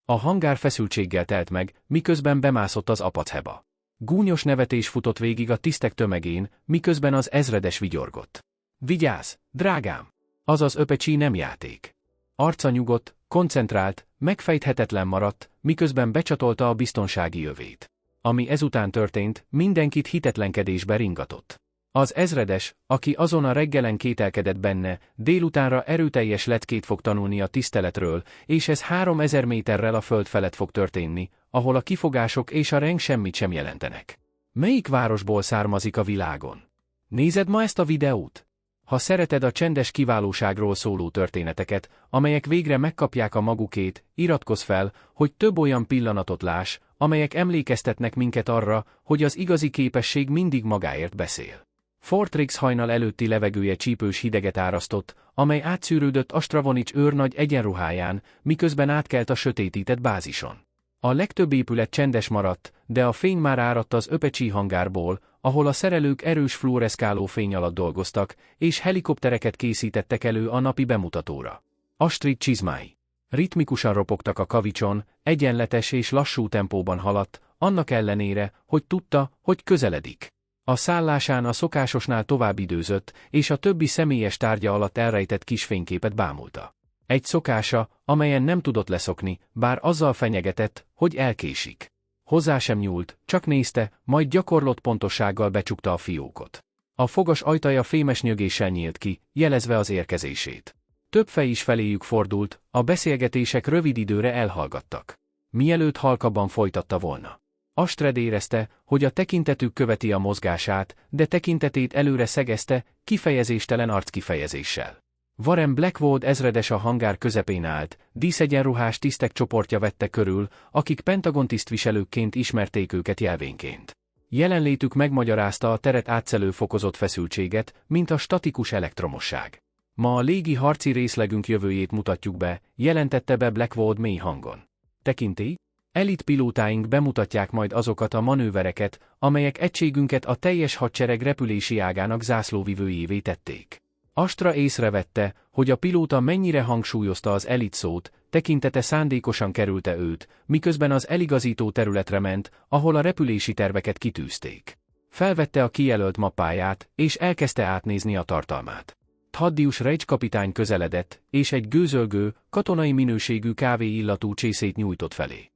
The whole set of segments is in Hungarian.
A hangár feszültséggel telt meg, miközben bemászott az apacheba. Gúnyos nevetés futott végig a tisztek tömegén, miközben az ezredes vigyorgott. Vigyázz, drágám! Azaz Öpecsi nem játék. Arca nyugodt, koncentrált, megfejthetetlen maradt, miközben becsatolta a biztonsági övét. Ami ezután történt, mindenkit hitetlenkedésbe ringatott. Az ezredes, aki azon a reggelen kételkedett benne, délutánra erőteljes leckét fog tanulni a tiszteletről, és ez 3000 méterrel a föld felett fog történni, ahol a kifogások és a reng semmit sem jelentenek. Melyik városból származik a világon? Nézed ma ezt a videót? Ha szereted a csendes kiválóságról szóló történeteket, amelyek végre megkapják a magukét, iratkozz fel, hogy több olyan pillanatot láss, amelyek emlékeztetnek minket arra, hogy az igazi képesség mindig magáért beszél. Fortrix hajnal előtti levegője csípős hideget árasztott, amely átszűrődött Astravonics őrnagy egyenruháján, miközben átkelt a sötétített bázison. A legtöbb épület csendes maradt, de a fény már áradt az Öpecsi hangárból, ahol a szerelők erős fluoreszkáló fény alatt dolgoztak, és helikoptereket készítettek elő a napi bemutatóra. Astrid csizmái ritmikusan ropogtak a kavicson, egyenletes és lassú tempóban haladt, annak ellenére, hogy tudta, hogy közeledik. A szállásán a szokásosnál tovább időzött, és a többi személyes tárgya alatt elrejtett kis fényképet bámulta. Egy szokása, amelyen nem tudott leszokni, bár azzal fenyegetett, hogy elkésik. Hozzá sem nyúlt, csak nézte, majd gyakorlott pontossággal becsukta a fiókot. A fogas ajtaja fémes nyögéssel nyílt ki, jelezve az érkezését. Több fej is feléjük fordult, a beszélgetések rövid időre elhallgattak. Mielőtt halkabban folytatta volna. Astrid érezte, hogy a tekintetük követi a mozgását, de tekintetét előre szegezte, kifejezéstelen arckifejezéssel. Warren Blackwood ezredes a hangár közepén állt, díszegyenruhás tisztek csoportja vette körül, akik Pentagon tisztviselőkként ismerték őket jelvényként. Jelenlétük megmagyarázta a teret átszelő fokozott feszültséget, mint a statikus elektromosság. Ma a légi harci részlegünk jövőjét mutatjuk be, jelentette be Blackwood mély hangon. Tekintély? Elit pilótáink bemutatják majd azokat a manővereket, amelyek egységünket a teljes hadsereg repülési ágának zászlóvivőjévé tették. Astra észrevette, hogy a pilóta mennyire hangsúlyozta az elit szót, tekintete szándékosan kerülte őt, miközben az eligazító területre ment, ahol a repülési terveket kitűzték. Felvette a kijelölt mappáját, és elkezdte átnézni a tartalmát. Thaddeus Rage kapitány közeledett, és egy gőzölgő, katonai minőségű kávéillatú csészét nyújtott felé.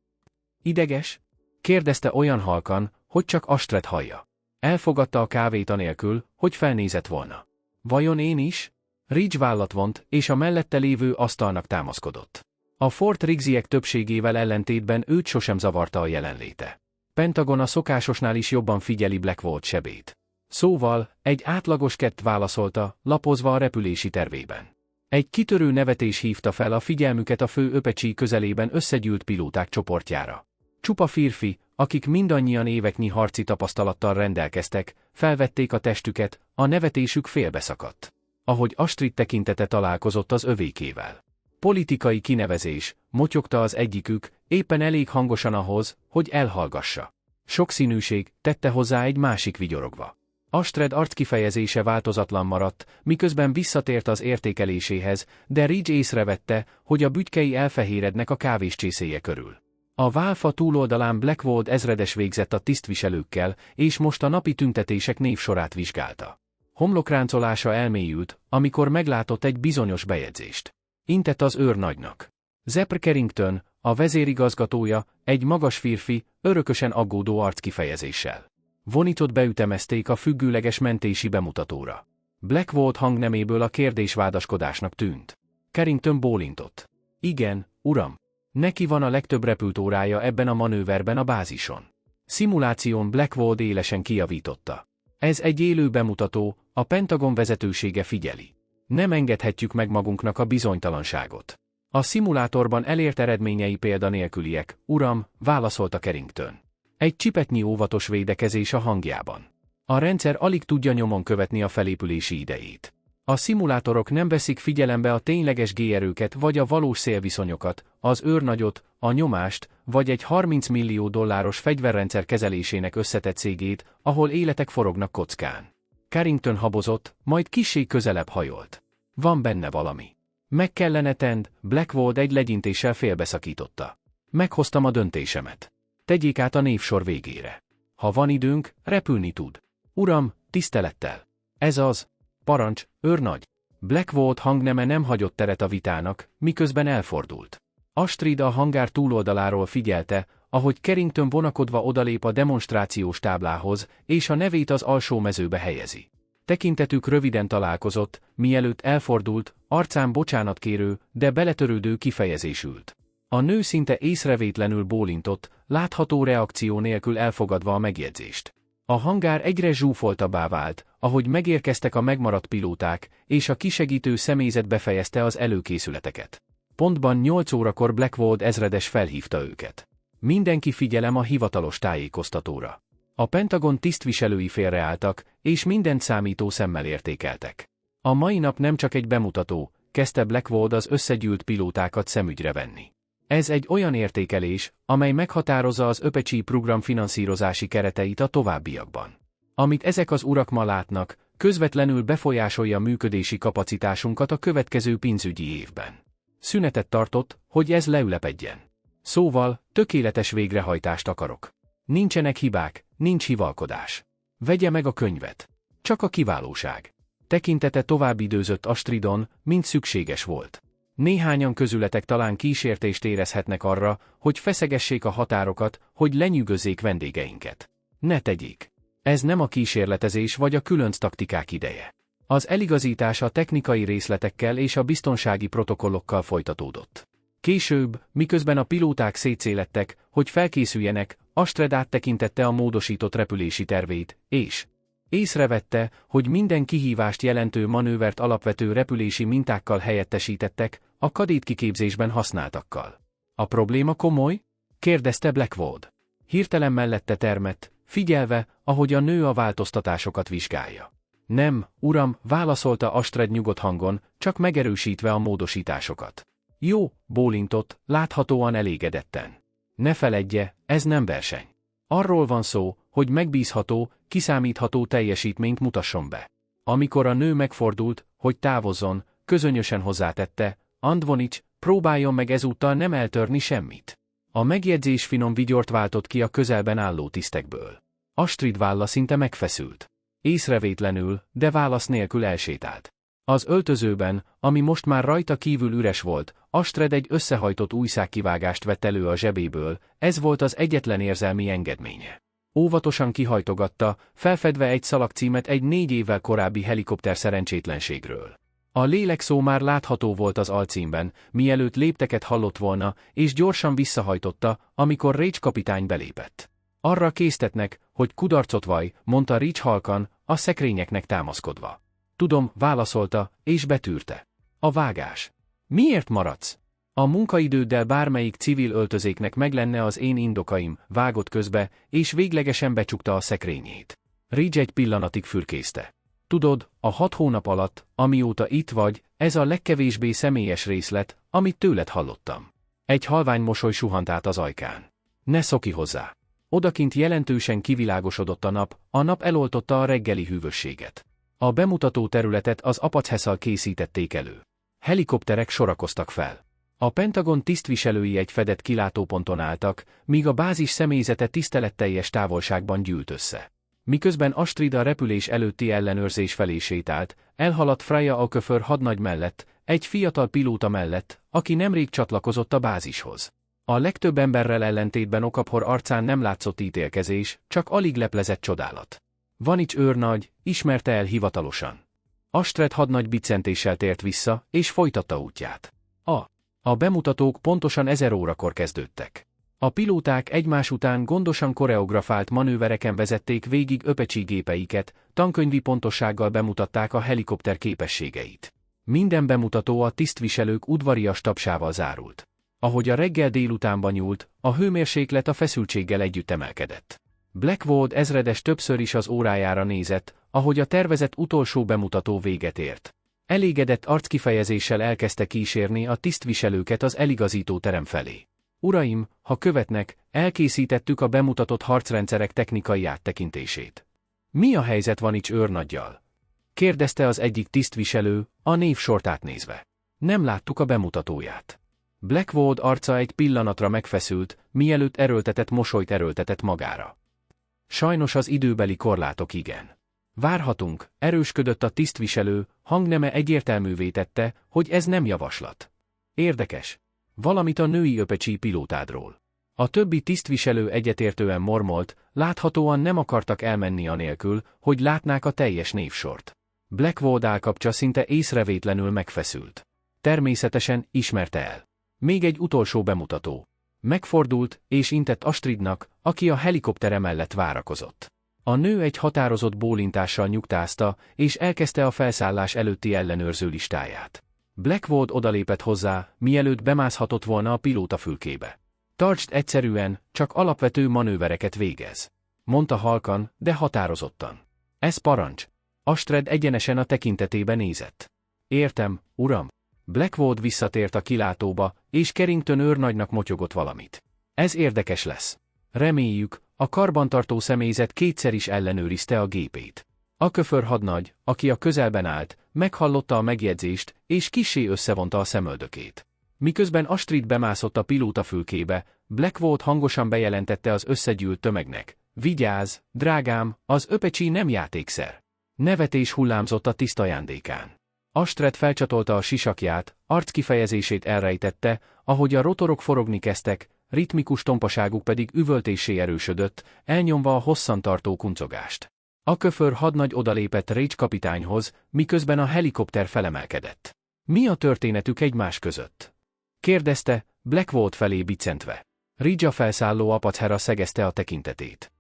Ideges? Kérdezte olyan halkan, hogy csak Astrid hallja. Elfogadta a kávét anélkül, hogy felnézett volna. Vajon én is? Ridge vállat vont, és a mellette lévő asztalnak támaszkodott. A Fort Rigsiek többségével ellentétben őt sosem zavarta a jelenléte. Pentagon a szokásosnál is jobban figyeli Blackwood sebét. Szóval, egy átlagos kett válaszolta, lapozva a repülési tervében. Egy kitörő nevetés hívta fel a figyelmüket a fő Öpecsi közelében összegyűlt pilóták csoportjára. Csupa férfi, akik mindannyian éveknyi harci tapasztalattal rendelkeztek, felvették a testüket, a nevetésük félbeszakadt. Ahogy Astrid tekintete találkozott az övékével. Politikai kinevezés, motyogta az egyikük, éppen elég hangosan ahhoz, hogy elhallgassa. Sokszínűség, tette hozzá egy másik vigyorogva. Astrid arckifejezése változatlan maradt, miközben visszatért az értékeléséhez, de Ridge észrevette, hogy a bütykei elfehérednek a kávéscsészéje körül. A válfa túloldalán Blackwood ezredes végzett a tisztviselőkkel, és most a napi tüntetések névsorát vizsgálta. Homlokráncolása elmélyült, amikor meglátott egy bizonyos bejegyzést. Intett az őrnagynak. Zepr Carrington, a vezérigazgatója, egy magas férfi, örökösen aggódó arckifejezéssel. Vonított beütemezték a függőleges mentési bemutatóra. Blackwood hangneméből a kérdés vádaskodásnak tűnt. Carrington bólintott. Igen, uram. Neki van a legtöbb repültórája ebben a manőverben a bázison. Szimuláción Blackwood élesen kijavította. Ez egy élő bemutató, a Pentagon vezetősége figyeli. Nem engedhetjük meg magunknak a bizonytalanságot. A szimulátorban elért eredményei példanélküliek, uram, válaszolta Carrington. Egy csipetnyi óvatos védekezés a hangjában. A rendszer alig tudja nyomon követni a felépülési idejét. A szimulátorok nem veszik figyelembe a tényleges G-erőket vagy a valós szélviszonyokat, az őrnagyot, a nyomást, vagy egy $30 millió fegyverrendszer kezelésének összetett cégét, ahol életek forognak kockán. Carrington habozott, majd kissé közelebb hajolt. Van benne valami. Meg kellene tenned, Blackwood egy legyintéssel félbeszakította. Meghoztam a döntésemet. Tegyék át a névsor végére. Ha van időnk, repülni tud. Uram, tisztelettel. Ez az. Parancs, őrnagy. Blackwood hangneme nem hagyott teret a vitának, miközben elfordult. Astrid a hangár túloldaláról figyelte, ahogy Carrington vonakodva odalép a demonstrációs táblához, és a nevét az alsó mezőbe helyezi. Tekintetük röviden találkozott, mielőtt elfordult, arcán bocsánatkérő, de beletörődő kifejezés ült. A nő szinte észrevétlenül bólintott, látható reakció nélkül elfogadva a megjegyzést. A hangár egyre zsúfoltabbá vált, ahogy megérkeztek a megmaradt pilóták, és a kisegítő személyzet befejezte az előkészületeket. Pontban 8 órakor Blackwood ezredes felhívta őket. Mindenki figyelem a hivatalos tájékoztatóra. A Pentagon tisztviselői félreálltak, és mindent számító szemmel értékeltek. A mai nap nem csak egy bemutató, kezdte Blackwood az összegyűlt pilótákat szemügyre venni. Ez egy olyan értékelés, amely meghatározza az Apache program finanszírozási kereteit a továbbiakban. Amit ezek az urak ma látnak, közvetlenül befolyásolja működési kapacitásunkat a következő pénzügyi évben. Szünetet tartott, hogy ez leülepedjen. Szóval, tökéletes végrehajtást akarok. Nincsenek hibák, nincs hivalkodás. Vegye meg a könyvet. Csak a kiválóság. Tekintete tovább időzött Astridon, mint szükséges volt. Néhányan közületek talán kísértést érezhetnek arra, hogy feszegessék a határokat, hogy lenyűgözzék vendégeinket. Ne tegyék. Ez nem a kísérletezés vagy a különc taktikák ideje. Az eligazítás a technikai részletekkel és a biztonsági protokollokkal folytatódott. Később, miközben a pilóták szétszélettek, hogy felkészüljenek, Astrid áttekintette a módosított repülési tervét, és észrevette, hogy minden kihívást jelentő manővert alapvető repülési mintákkal helyettesítettek, a kadétkiképzésben használtakkal. A probléma komoly? Kérdezte Blackwood. Hirtelen mellette termett, figyelve, ahogy a nő a változtatásokat vizsgálja. Nem, uram, válaszolta Astrid nyugodt hangon, csak megerősítve a módosításokat. Jó, bólintott, láthatóan elégedetten. Ne feledje, ez nem verseny. Arról van szó, hogy megbízható, kiszámítható teljesítményt mutasson be. Amikor a nő megfordult, hogy távozzon, közönösen hozzátette, Andvonics, próbáljon meg ezúttal nem eltörni semmit. A megjegyzés finom vigyort váltott ki a közelben álló tisztekből. Astrid válla szinte megfeszült. Észrevétlenül, de válasz nélkül elsétált. Az öltözőben, ami most már rajta kívül üres volt, Astrid egy összehajtott újságkivágást vett elő a zsebéből, ez volt az egyetlen érzelmi engedménye. Óvatosan kihajtogatta, felfedve egy szalagcímet egy 4 évvel korábbi helikopter szerencsétlenségről. A lélekszó már látható volt az alcímben, mielőtt lépteket hallott volna, és gyorsan visszahajtotta, amikor Rich kapitány belépett. Arra késztetnek, hogy kudarcot vaj, mondta Rich halkan, a szekrényeknek támaszkodva. Tudom, válaszolta, és betűrte. A vágás. Miért maradsz? A munkaidőddel bármelyik civil öltözéknek meglenne az én indokaim, vágott közbe, és véglegesen becsukta a szekrényét. Rich egy pillanatig fürkészte. Tudod, a 6 hónap alatt, amióta itt vagy, ez a legkevésbé személyes részlet, amit tőled hallottam. Egy halvány mosoly suhant át az ajkán. Ne szoki hozzá. Odakint jelentősen kivilágosodott a nap eloltotta a reggeli hűvösséget. A bemutató területet az Apache-szal készítették elő. Helikopterek sorakoztak fel. A Pentagon tisztviselői egy fedett kilátóponton álltak, míg a bázis személyzete tiszteletteljes távolságban gyűlt össze. Miközben Astrid a repülés előtti ellenőrzés felé sétált, elhaladt Freya Okafor hadnagy mellett, egy fiatal pilóta mellett, aki nemrég csatlakozott a bázishoz. A legtöbb emberrel ellentétben Okafor arcán nem látszott ítélkezés, csak alig leplezett csodálat. Vanics őrnagy, ismerte el hivatalosan. Astrid hadnagy biccentéssel tért vissza, és folytatta útját. A bemutatók pontosan 1000 órakor kezdődtek. A pilóták egymás után gondosan koreografált manővereken vezették végig Apache gépeiket, tankönyvi pontossággal bemutatták a helikopter képességeit. Minden bemutató a tisztviselők udvarias tapsával zárult. Ahogy a reggel délutánba nyúlt, a hőmérséklet a feszültséggel együtt emelkedett. Blackwood ezredes többször is az órájára nézett, ahogy a tervezett utolsó bemutató véget ért. Elégedett arckifejezéssel elkezdte kísérni a tisztviselőket az eligazító terem felé. Uraim, ha követnek, elkészítettük a bemutatott harcrendszerek technikai áttekintését. Mi a helyzet Vanics őrnaggyal? Kérdezte az egyik tisztviselő, a névsort átnézve. Nem láttuk a bemutatóját. Blackwood arca egy pillanatra megfeszült, mielőtt erőltetett mosolyt erőltetett magára. Sajnos az időbeli korlátok igen. Várhatunk, erősködött a tisztviselő, hangneme egyértelművé tette, hogy ez nem javaslat. Érdekes. Valamit a női öpecsi pilótádról. A többi tisztviselő egyetértően mormolt, láthatóan nem akartak elmenni anélkül, hogy látnák a teljes névsort. Blackwood állkapcsa szinte észrevétlenül megfeszült. Természetesen ismerte el. Még egy utolsó bemutató. Megfordult, és intett Astridnak, aki a helikoptere mellett várakozott. A nő egy határozott bólintással nyugtázta, és elkezdte a felszállás előtti ellenőrző listáját. Blackwood odalépett hozzá, mielőtt bemászhatott volna a pilóta fülkébe. Tartsd egyszerűen, csak alapvető manővereket végez. Mondta halkan, de határozottan. Ez parancs. Astrid egyenesen a tekintetébe nézett. Értem, uram. Blackwood visszatért a kilátóba, és Carrington őrnagynak motyogott valamit. Ez érdekes lesz. Reméljük, a karbantartó személyzet kétszer is ellenőrizte a gépét. A köför hadnagy, aki a közelben állt, meghallotta a megjegyzést, és kissé összevonta a szemöldökét. Miközben Astrid bemászott a pilóta fülkébe, Blackwood hangosan bejelentette az összegyűlt tömegnek. Vigyázz, drágám, az öpecsi nem játékszer. Nevetés hullámzott a tiszt ajándékán. Astrid felcsatolta a sisakját, arckifejezését elrejtette, ahogy a rotorok forogni kezdtek, ritmikus tompaságuk pedig üvöltéssé erősödött, elnyomva a hosszantartó kuncogást. A köför hadnagy odalépett Rage kapitányhoz, miközben a helikopter felemelkedett. Mi a történetük egymás között? Kérdezte, Blackwood felé biccentve. Ridge a felszálló apachera szegezte a tekintetét.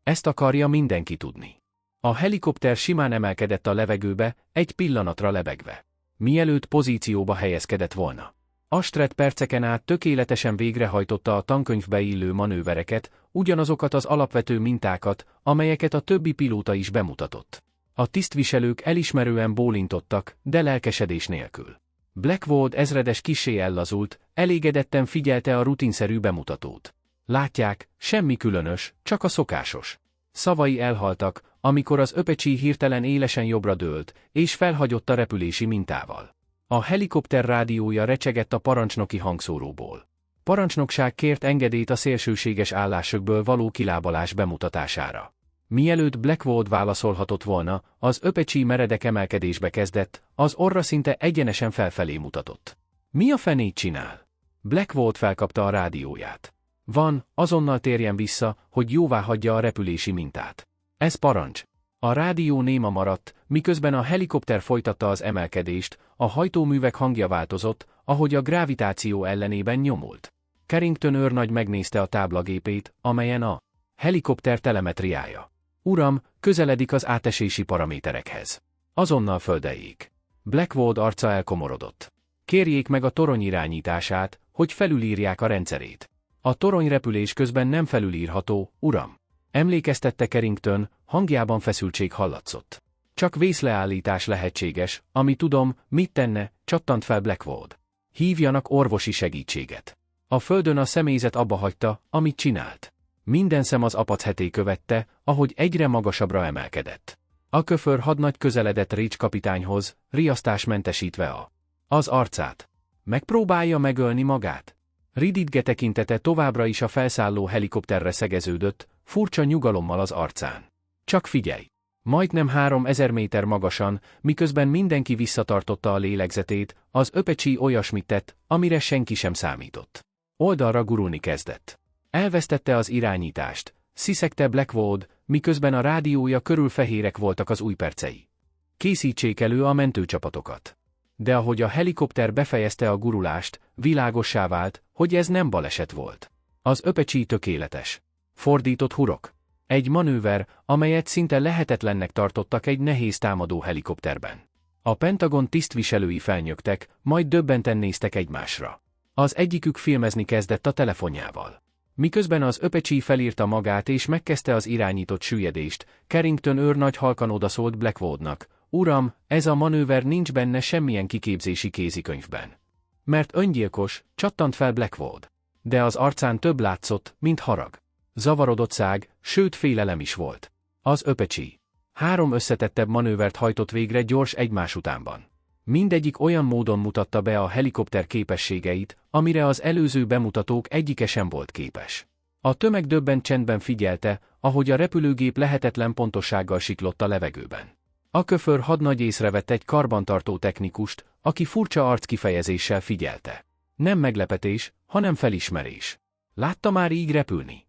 Ezt akarja mindenki tudni. A helikopter simán emelkedett a levegőbe, egy pillanatra lebegve. Mielőtt pozícióba helyezkedett volna. Astrid perceken át tökéletesen végrehajtotta a tankönyvbe illő manővereket, ugyanazokat az alapvető mintákat, amelyeket a többi pilóta is bemutatott. A tisztviselők elismerően bólintottak, de lelkesedés nélkül. Blackwood ezredes kissé ellazult, elégedetten figyelte a rutinszerű bemutatót. Látják, semmi különös, csak a szokásos. Szavai elhaltak, amikor az öpecsi hirtelen élesen jobbra dőlt, és felhagyott a repülési mintával. A helikopter rádiója recsegett a parancsnoki hangszóróból. Parancsnokság kért engedélyt a szélsőséges állásokból való kilábalás bemutatására. Mielőtt Blackwood válaszolhatott volna, az öpecsi meredek emelkedésbe kezdett, az orra szinte egyenesen felfelé mutatott. Mi a fenét csinál? Blackwood felkapta a rádióját. Van, azonnal térjen vissza, hogy jóvá hagyja a repülési mintát. Ez parancs. A rádió néma maradt, miközben a helikopter folytatta az emelkedést, a hajtóművek hangja változott, ahogy a gravitáció ellenében nyomult. Carrington őrnagy megnézte a táblagépét, amelyen a helikopter telemetriája. Uram, közeledik az átesési paraméterekhez. Azonnal földeljék. Blackwood arca elkomorodott. Kérjék meg a torony irányítását, hogy felülírják a rendszerét. A torony repülés közben nem felülírható, uram. Emlékeztette Carrington, hangjában feszültség hallatszott. Csak vészleállítás lehetséges, ami tudom, mit tenne, csattant fel Blackwood. Hívjanak orvosi segítséget. A földön a személyzet abba hagyta, amit csinált. Minden szem az apacheté követte, ahogy egyre magasabbra emelkedett. A köför hadnagy közeledett Rage kapitányhoz, riasztásmentesítve az arcát. Megpróbálja megölni magát? Rididge tekintete továbbra is a felszálló helikopterre szegeződött, furcsa nyugalommal az arcán. Csak figyelj! Majdnem 3000 méter magasan, miközben mindenki visszatartotta a lélegzetét, az öpecsi olyasmit tett, amire senki sem számított. Oldalra gurulni kezdett. Elvesztette az irányítást, sziszegte Blackwood, miközben a rádiója körül fehérek voltak az ujjpercei. Készítsék elő a mentőcsapatokat. De ahogy a helikopter befejezte a gurulást, világossá vált, hogy ez nem baleset volt. Az öpecsi tökéletes. Fordított hurok. Egy manőver, amelyet szinte lehetetlennek tartottak egy nehéz támadó helikopterben. A Pentagon tisztviselői felnyögtek, majd döbbenten néztek egymásra. Az egyikük filmezni kezdett a telefonjával. Miközben az öpecsi felírta magát és megkezdte az irányított süllyedést, Carrington őrnagy halkan odaszólt Blackwoodnak. Uram, ez a manőver nincs benne semmilyen kiképzési kézikönyvben. Mert öngyilkos, csattant fel Blackwood. De az arcán több látszott, mint harag. Zavarodott szág, sőt félelem is volt. Az öpecsi 3 összetettebb manővert hajtott végre gyors egymás utánban. Mindegyik olyan módon mutatta be a helikopter képességeit, amire az előző bemutatók egyike sem volt képes. A tömeg döbbent csendben figyelte, ahogy a repülőgép lehetetlen pontossággal siklott a levegőben. A köför hadnagy észrevett egy karbantartó technikust, aki furcsa arckifejezéssel figyelte. Nem meglepetés, hanem felismerés. Látta már így repülni?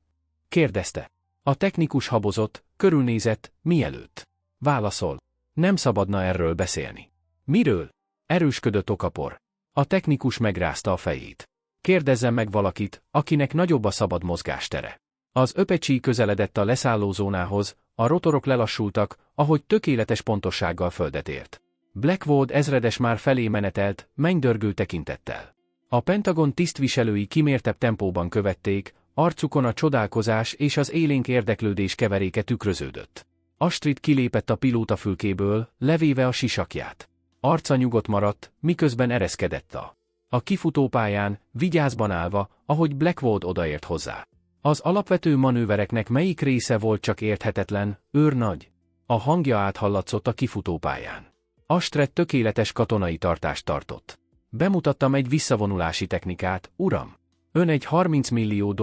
Kérdezte. A technikus habozott, körülnézett, mielőtt válaszol. Nem szabadna erről beszélni. Miről? Erősködött Okafor. A technikus megrázta a fejét. Kérdezzen meg valakit, akinek nagyobb a szabad mozgástere. Az Apache közeledett a leszállózónához, a rotorok lelassultak, ahogy tökéletes pontossággal földet ért. Blackwood ezredes már felé menetelt, mennydörgő tekintettel. A Pentagon tisztviselői kimértebb tempóban követték, arcukon a csodálkozás és az élénk érdeklődés keveréke tükröződött. Astrid kilépett a pilótafülkéből, levéve a sisakját. Arca nyugodt maradt, miközben ereszkedett a kifutópályán, vigyázban állva, ahogy Blackwood odaért hozzá. Az alapvető manővereknek melyik része volt csak érthetetlen, őrnagy? A hangja áthallatszott a kifutópályán. Astrid tökéletes katonai tartást tartott. Bemutattam egy visszavonulási technikát, uram. Ön egy $30 millió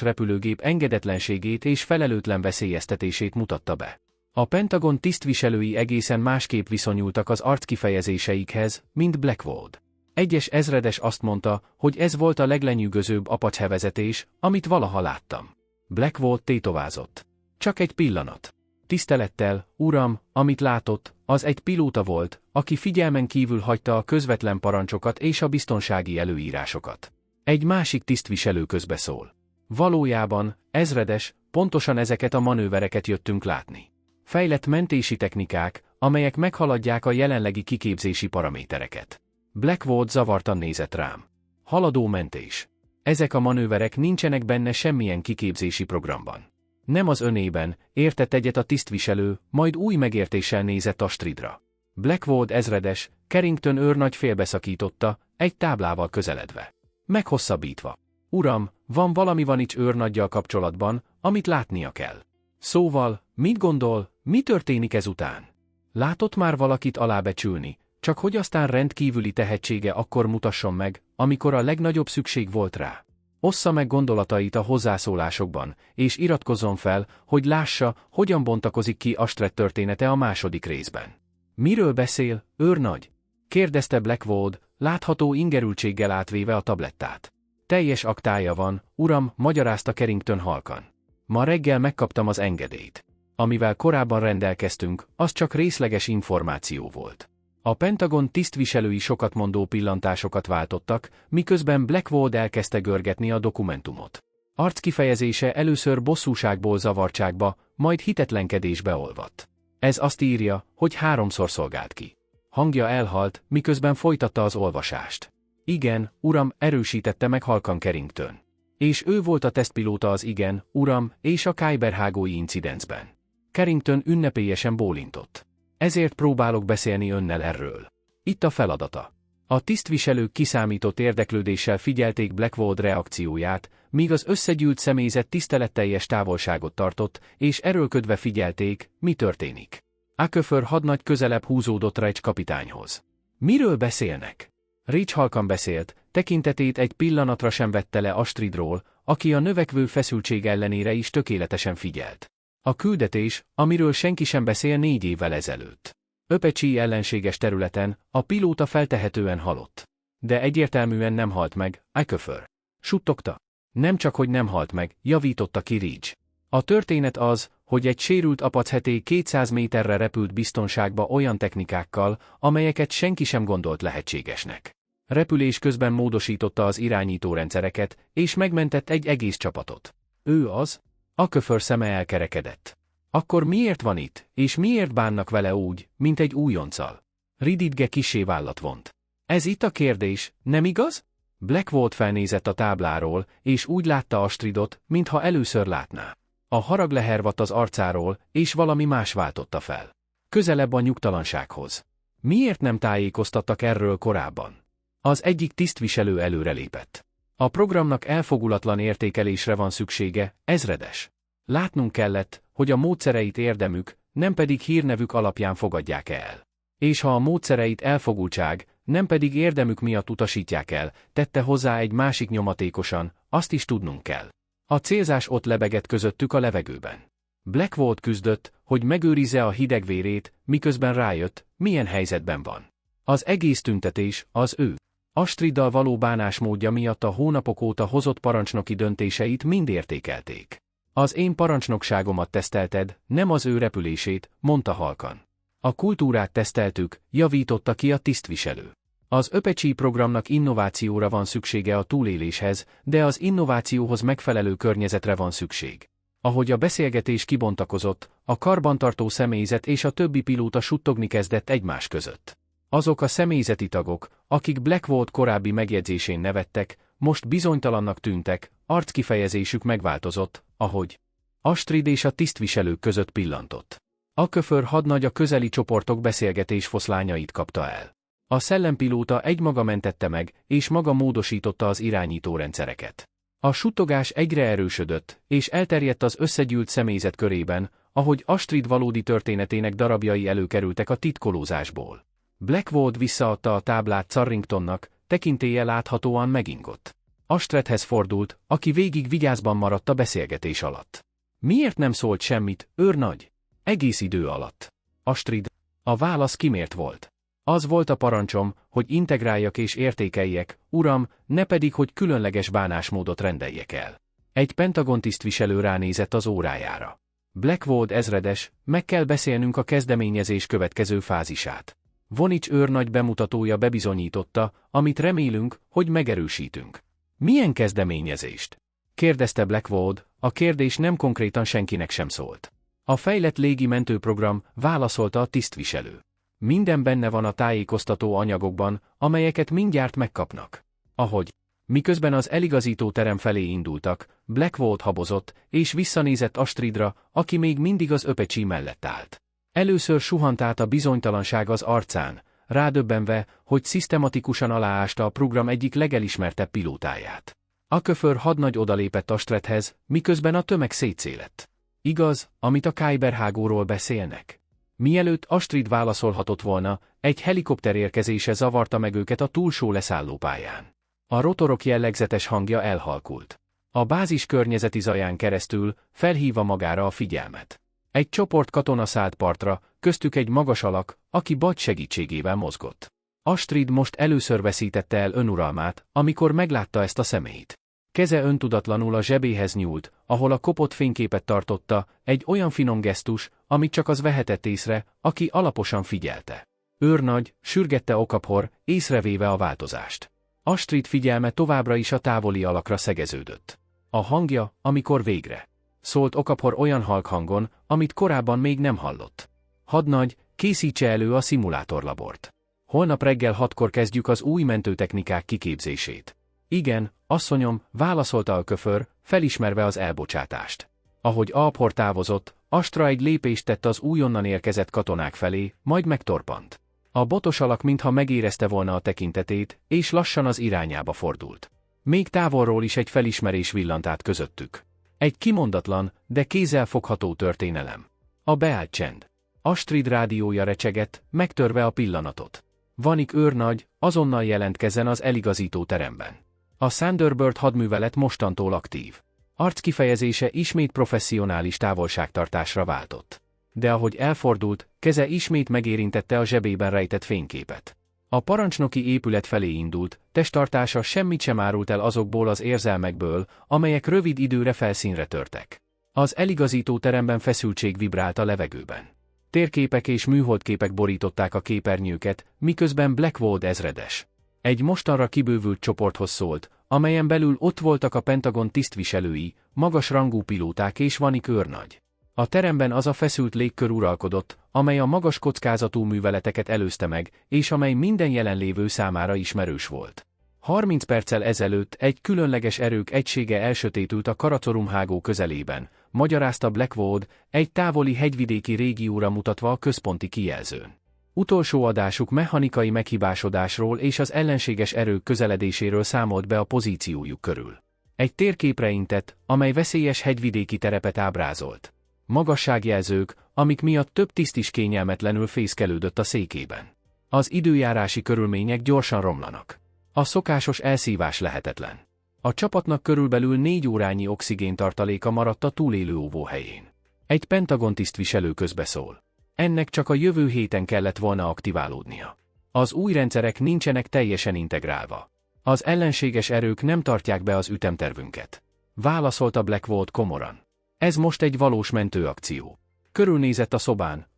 repülőgép engedetlenségét és felelőtlen veszélyeztetését mutatta be. A Pentagon tisztviselői egészen másképp viszonyultak az arckifejezéseikhez, mint Blackwood. Egyes ezredes azt mondta, hogy ez volt a leglenyűgözőbb Apache vezetés, amit valaha láttam. Blackwood tétovázott. Csak egy pillanat. Tisztelettel, uram, amit látott, az egy pilóta volt, aki figyelmen kívül hagyta a közvetlen parancsokat és a biztonsági előírásokat. Egy másik tisztviselő közbeszól. Valójában, ezredes, pontosan ezeket a manővereket jöttünk látni. Fejlett mentési technikák, amelyek meghaladják a jelenlegi kiképzési paramétereket. Blackwood zavartan nézett rám. Haladó mentés. Ezek a manőverek nincsenek benne semmilyen kiképzési programban. Nem az önében, értett egyet a tisztviselő, majd új megértéssel nézett Astridra. Blackwood ezredes, Carrington őrnagy félbeszakította, egy táblával közeledve. Meghosszabbítva. Uram, van Ivanics őrnaggyal kapcsolatban, amit látnia kell. Szóval, mit gondol, mi történik ezután? Látott már valakit alábecsülni, csak hogy aztán rendkívüli tehetsége akkor mutasson meg, amikor a legnagyobb szükség volt rá. Ossza meg gondolatait a hozzászólásokban, és iratkozzon fel, hogy lássa, hogyan bontakozik ki Astrid története a második részben. Miről beszél, őrnagy? Kérdezte Blackwood, látható ingerültséggel átvéve a tablettát. Teljes aktája van, uram, magyarázta Carrington halkan. Ma reggel megkaptam az engedélyt. Amivel korábban rendelkeztünk, az csak részleges információ volt. A Pentagon tisztviselői sokatmondó pillantásokat váltottak, miközben Blackwood elkezdte görgetni a dokumentumot. Arckifejezése először bosszúságból zavartságba, majd hitetlenkedésbe olvadt. Ez azt írja, hogy 3-szor szolgált ki. Hangja elhalt, miközben folytatta az olvasást. Igen, uram, erősítette meg halkan Carrington. És ő volt a tesztpilóta az igen, uram, és a Kyberhágói incidencben. Carrington ünnepélyesen bólintott. Ezért próbálok beszélni önnel erről. Itt a feladata. A tisztviselők kiszámított érdeklődéssel figyelték Blackwood reakcióját, míg az összegyűlt személyzet tiszteletteljes távolságot tartott, és erőlködve figyelték, mi történik. Okafor hadnagy közelebb húzódott Reich kapitányhoz. Miről beszélnek? Reich halkan beszélt, tekintetét egy pillanatra sem vette le Astridról, aki a növekvő feszültség ellenére is tökéletesen figyelt. A küldetés, amiről senki sem beszél 4 évvel ezelőtt. Apache ellenséges területen, a pilóta feltehetően halott. De egyértelműen nem halt meg, Okafor. Suttogta. Nem csak hogy nem halt meg, javította ki Reich. A történet az, hogy egy sérült Apache 200 méterre repült biztonságba olyan technikákkal, amelyeket senki sem gondolt lehetségesnek. Repülés közben módosította az irányítórendszereket, és megmentett egy egész csapatot. Ő az? Okafor szeme elkerekedett. Akkor miért van itt, és miért bánnak vele úgy, mint egy újonccal? Rididge kissé vállat vont. Ez itt a kérdés, nem igaz? Blackwood felnézett a tábláról, és úgy látta Astridot, mintha először látná. A harag lehervadt az arcáról, és valami más váltotta fel. Közelebb a nyugtalansághoz. Miért nem tájékoztattak erről korábban? Az egyik tisztviselő előrelépett. A programnak elfogulatlan értékelésre van szüksége, ezredes. Látnunk kellett, hogy a módszereit érdemük, nem pedig hírnevük alapján fogadják el. És ha a módszereit elfogultság, nem pedig érdemük miatt utasítják el, tette hozzá egy másik nyomatékosan, azt is tudnunk kell. A célzás ott lebegett közöttük a levegőben. Blackwood küzdött, hogy megőrizze a hideg vérét, miközben rájött, milyen helyzetben van. Az egész tüntetés, az ő Astriddal való bánásmódja miatt a hónapok óta hozott parancsnoki döntéseit mind értékelték. Az én parancsnokságomat tesztelted, nem az ő repülését, mondta halkan. A kultúrát teszteltük, javította ki a tisztviselő. Az Öpecsi programnak innovációra van szüksége a túléléshez, de az innovációhoz megfelelő környezetre van szükség. Ahogy a beszélgetés kibontakozott, a karbantartó személyzet és a többi pilóta suttogni kezdett egymás között. Azok a személyzeti tagok, akik Blackwood korábbi megjegyzésén nevettek, most bizonytalannak tűntek, arckifejezésük megváltozott, ahogy Astrid és a tisztviselők között pillantott. A Köför hadnagy a közeli csoportok beszélgetés foszlányait kapta el. A szellempilóta egymaga mentette meg, és maga módosította az irányítórendszereket. A suttogás egyre erősödött, és elterjedt az összegyűlt személyzet körében, ahogy Astrid valódi történetének darabjai előkerültek a titkolózásból. Blackwood visszaadta a táblát Carringtonnak, tekintélye láthatóan megingott. Astridhez fordult, aki végig vigyázban maradt a beszélgetés alatt. Miért nem szólt semmit, őrnagy? Egész idő alatt. Astrid. A válasz kimért volt. Az volt a parancsom, hogy integráljak és értékeljek, uram, ne pedig, hogy különleges bánásmódot rendeljek el. Egy Pentagon tisztviselő ránézett az órájára. Blackwood ezredes, meg kell beszélnünk a kezdeményezés következő fázisát. Vonich őrnagy bemutatója bebizonyította, amit remélünk, hogy megerősítünk. Milyen kezdeményezést? Kérdezte Blackwood, a kérdés nem konkrétan senkinek sem szólt. A fejlett légi mentőprogram, válaszolta a tisztviselő. Minden benne van a tájékoztató anyagokban, amelyeket mindjárt megkapnak. Ahogy, miközben az eligazító terem felé indultak, Blackwood habozott, és visszanézett Astridra, aki még mindig az Öpecsi mellett állt. Először suhant át a bizonytalanság az arcán, rádöbbenve, hogy szisztematikusan aláásta a program egyik legelismertebb pilótáját. A Köför hadnagy odalépett Astridhez, miközben a tömeg szétszélett. Igaz, amit a Kyberhágóról beszélnek? Mielőtt Astrid válaszolhatott volna, egy helikopter érkezése zavarta meg őket a túlsó leszállópályán. A rotorok jellegzetes hangja elhalkult. A bázis környezeti zaján keresztül, felhívva magára a figyelmet. Egy csoport katona szállt partra, köztük egy magas alak, aki Bud segítségével mozgott. Astrid most először veszítette el önuralmát, amikor meglátta ezt a személyt. Keze öntudatlanul a zsebéhez nyúlt, ahol a kopott fényképet tartotta, egy olyan finom gesztus, amit csak az vehetett észre, aki alaposan figyelte. Őrnagy, sürgette Okaphor, észrevéve a változást. Astrid figyelme továbbra is a távoli alakra szegeződött. A hangja, amikor végre szólt Okaphor olyan halk hangon, amit korábban még nem hallott. Hadnagy, készítse elő a szimulátorlabort. Holnap reggel 6-kor kezdjük az új mentőtechnikák kiképzését. Igen, asszonyom, válaszolta a Köför, felismerve az elbocsátást. Ahogy Okaphor távozott, Astra egy lépést tett az újonnan érkezett katonák felé, majd megtorpant. A botos alak mintha megérezte volna a tekintetét, és lassan az irányába fordult. Még távolról is egy felismerés villant át közöttük. Egy kimondatlan, de kézzelfogható történelem. A beállt csend. Astrid rádiója recsegett, megtörve a pillanatot. Vanik őrnagy, azonnal jelentkezzen az eligazító teremben. A Thunderbird hadművelet mostantól aktív. Arckifejezése ismét professzionális távolságtartásra váltott. De ahogy elfordult, keze ismét megérintette a zsebében rejtett fényképet. A parancsnoki épület felé indult, testtartása semmit sem árult el azokból az érzelmekből, amelyek rövid időre felszínre törtek. Az eligazító teremben feszültség vibrált a levegőben. Térképek és műholdképek borították a képernyőket, miközben Blackwood ezredes egy mostanra kibővült csoporthoz szólt, amelyen belül ott voltak a Pentagon tisztviselői, magas rangú pilóták és Vanik őrnagy. A teremben az a feszült légkör uralkodott, amely a magas kockázatú műveleteket előzte meg, és amely minden jelenlévő számára ismerős volt. 30 perccel ezelőtt egy különleges erők egysége elsötétült a Karakorum-hágó közelében, magyarázta Blackwood, egy távoli hegyvidéki régióra mutatva a központi kijelzőn. Utolsó adásuk mechanikai meghibásodásról és az ellenséges erők közeledéséről számolt be a pozíciójuk körül. Egy térképre intett, amely veszélyes hegyvidéki terepet ábrázolt. Magasságjelzők, amik miatt több tiszt is kényelmetlenül fészkelődött a székében. Az időjárási körülmények gyorsan romlanak. A szokásos elszívás lehetetlen. A csapatnak körülbelül 4 órányi oxigéntartaléka maradt a túlélő óvóhelyén. Egy Pentagon tisztviselő közbeszól. Ennek csak a jövő héten kellett volna aktiválódnia. Az új rendszerek nincsenek teljesen integrálva. Az ellenséges erők nem tartják be az ütemtervünket. Válaszolta Blackwood komoran. Ez most egy valós mentőakció. Körülnézett a szobán,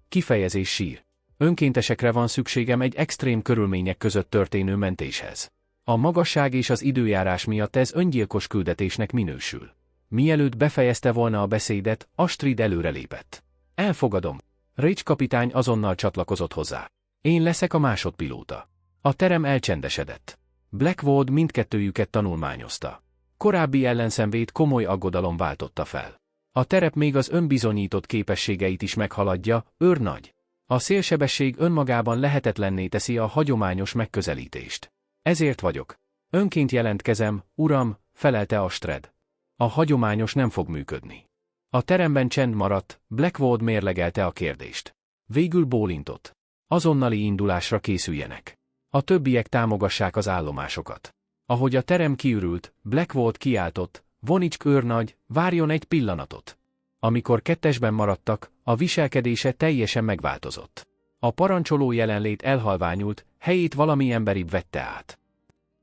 kifejezés sír. Önkéntesekre van szükségem egy extrém körülmények között történő mentéshez. A magasság és az időjárás miatt ez öngyilkos küldetésnek minősül. Mielőtt befejezte volna a beszédet, Astrid előrelépett. Elfogadom. Rage kapitány azonnal csatlakozott hozzá. Én leszek a másodpilóta. A terem elcsendesedett. Blackwood mindkettőjüket tanulmányozta. Korábbi ellenszenvét komoly aggodalom váltotta fel. A terep még az önbizonyított képességeit is meghaladja, őrnagy. A szélsebesség önmagában lehetetlenné teszi a hagyományos megközelítést. Ezért vagyok. Önként jelentkezem, uram, felelte Astrid. A hagyományos nem fog működni. A teremben csend maradt, Blackwood mérlegelte a kérdést. Végül bólintott. Azonnali indulásra készüljenek. A többiek támogassák az állomásokat. Ahogy a terem kiürült, Blackwood kiáltott, Vonicsk őrnagy, várjon egy pillanatot. Amikor kettesben maradtak, a viselkedése teljesen megváltozott. A parancsoló jelenlét elhalványult, helyét valami emberibb vette át.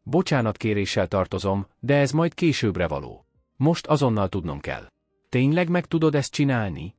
Bocsánatkéréssel tartozom, de ez majd későbbre való. Most azonnal tudnom kell. Tényleg meg tudod ezt csinálni?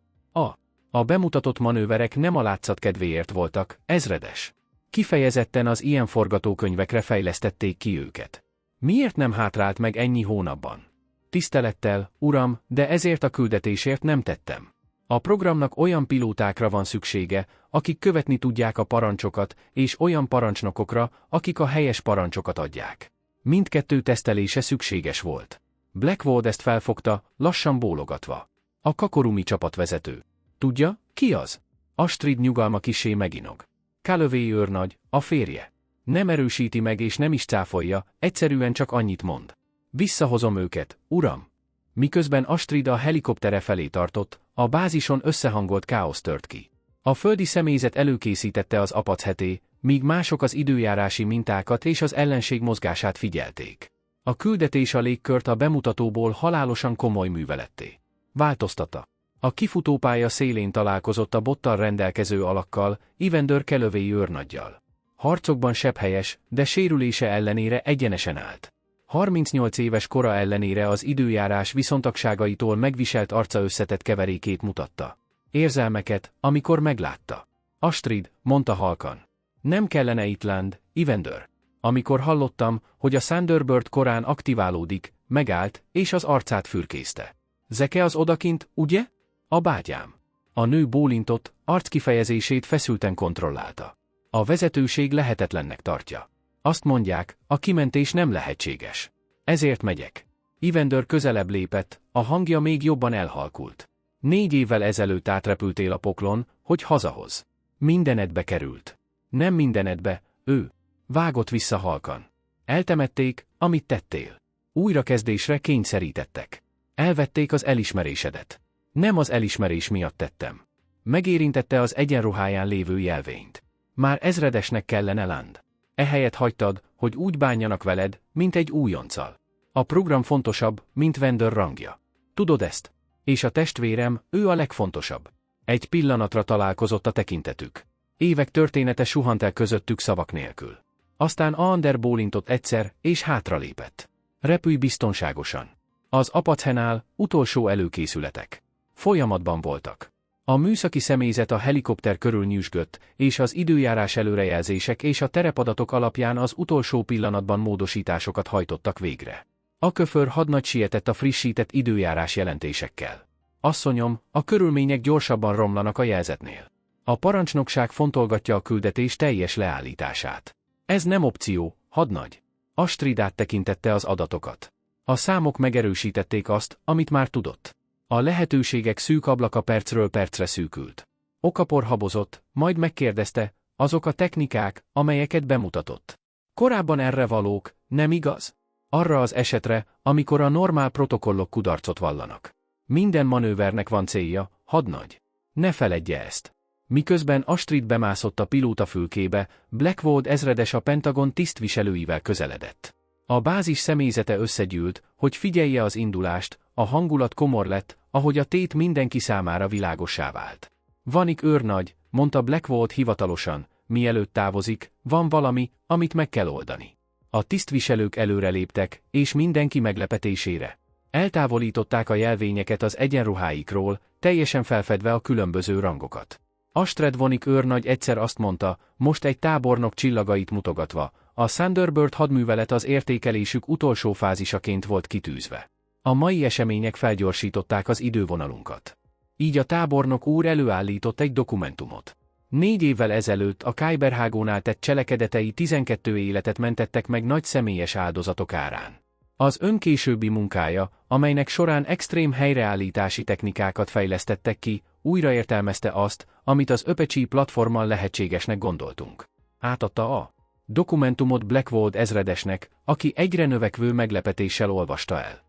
A bemutatott manőverek nem a látszat kedvéért voltak, ezredes. Kifejezetten az ilyen forgatókönyvekre fejlesztették ki őket. Miért nem hátrált meg ennyi hónapban? Tisztelettel, uram, de ezért a küldetésért nem tettem. A programnak olyan pilótákra van szüksége, akik követni tudják a parancsokat, és olyan parancsnokokra, akik a helyes parancsokat adják. Mindkettő tesztelése szükséges volt. Blackwood ezt felfogta, lassan bólogatva. A Kakorumi csapatvezető. Tudja, ki az? Astrid nyugalma kissé meginog. Calloway őrnagy, a férje. Nem erősíti meg és nem is cáfolja, egyszerűen csak annyit mond. Visszahozom őket, uram. Miközben Astrid a helikoptere felé tartott, a bázison összehangolt káosz tört ki. A földi személyzet előkészítette az apacheté, míg mások az időjárási mintákat és az ellenség mozgását figyelték. A küldetés a légkört a bemutatóból halálosan komoly műveletté változtatta. A kifutópálya szélén találkozott a bottal rendelkező alakkal, Evander Calloway őrnaggyal. Harcokban sebhelyes, de sérülése ellenére egyenesen állt. 38 éves kora ellenére az időjárás viszontagságaitól megviselt arca összetett keverékét mutatta. Érzelmeket, amikor meglátta. Astrid, mondta halkan. Nem kellene itt land, Evander. Amikor hallottam, hogy a Thunderbird korán aktiválódik, megállt, és az arcát fürkészte. Zeke az odakint, ugye? A bátyám. A nő bólintott, arckifejezését feszülten kontrollálta. A vezetőség lehetetlennek tartja. Azt mondják, a kimentés nem lehetséges. Ezért megyek. Evander közelebb lépett, a hangja még jobban elhalkult. 4 évvel ezelőtt átrepültél a poklon, hogy hazahoz. Mindenedbe került. Nem mindenedbe, ő. Vágott vissza halkan. Eltemették, amit tettél. Újrakezdésre kényszerítettek. Elvették az elismerésedet. Nem az elismerés miatt tettem. Megérintette az egyenruháján lévő jelvényt. Már ezredesnek kellene land. Ehelyett hagytad, hogy úgy bánjanak veled, mint egy újonccal. A program fontosabb, mint Vander rangja. Tudod ezt? És a testvérem, ő a legfontosabb. Egy pillanatra találkozott a tekintetük. Évek története suhant el közöttük szavak nélkül. Aztán Ander bólintott egyszer, és hátralépett. Repülj biztonságosan. Az Apachenál utolsó előkészületek. Folyamatban voltak. A műszaki személyzet a helikopter körül nyüzsgött, és az időjárás előrejelzések és a terepadatok alapján az utolsó pillanatban módosításokat hajtottak végre. A köför hadnagy sietett a frissített időjárás jelentésekkel. Asszonyom, a körülmények gyorsabban romlanak a jelzetnél. A parancsnokság fontolgatja a küldetés teljes leállítását. Ez nem opció, hadnagy. Astrid áttekintette az adatokat. A számok megerősítették azt, amit már tudott. A lehetőségek szűk ablaka percről percre szűkült. Okafor habozott, majd megkérdezte, azok a technikák, amelyeket bemutatott. Korábban erre valók, nem igaz? Arra az esetre, amikor a normál protokollok kudarcot vallanak. Minden manővernek van célja, hadnagy. Ne feledje ezt. Miközben Astrid bemászott a pilótafülkébe, Blackwood ezredes a Pentagon tisztviselőivel közeledett. A bázis személyzete összegyűlt, hogy figyelje az indulást, a hangulat komor lett, ahogy a tét mindenki számára világossá vált. Vanik őrnagy, mondta Blackwood hivatalosan, mielőtt távozik, van valami, amit meg kell oldani. A tisztviselők előreléptek, és mindenki meglepetésére eltávolították a jelvényeket az egyenruháikról, teljesen felfedve a különböző rangokat. Astrid Vanik őrnagy egyszer azt mondta, most egy tábornok csillagait mutogatva, a Thunderbird hadművelet az értékelésük utolsó fázisaként volt kitűzve. A mai események felgyorsították az idővonalunkat. Így a tábornok úr előállított egy dokumentumot. 4 évvel ezelőtt a Kyberhágónál tett cselekedetei 12 életet mentettek meg nagy személyes áldozatok árán. Az ön későbbi munkája, amelynek során extrém helyreállítási technikákat fejlesztettek ki, újraértelmezte azt, amit az Apache platformmal lehetségesnek gondoltunk. Átadta a dokumentumot Blackwood ezredesnek, aki egyre növekvő meglepetéssel olvasta el.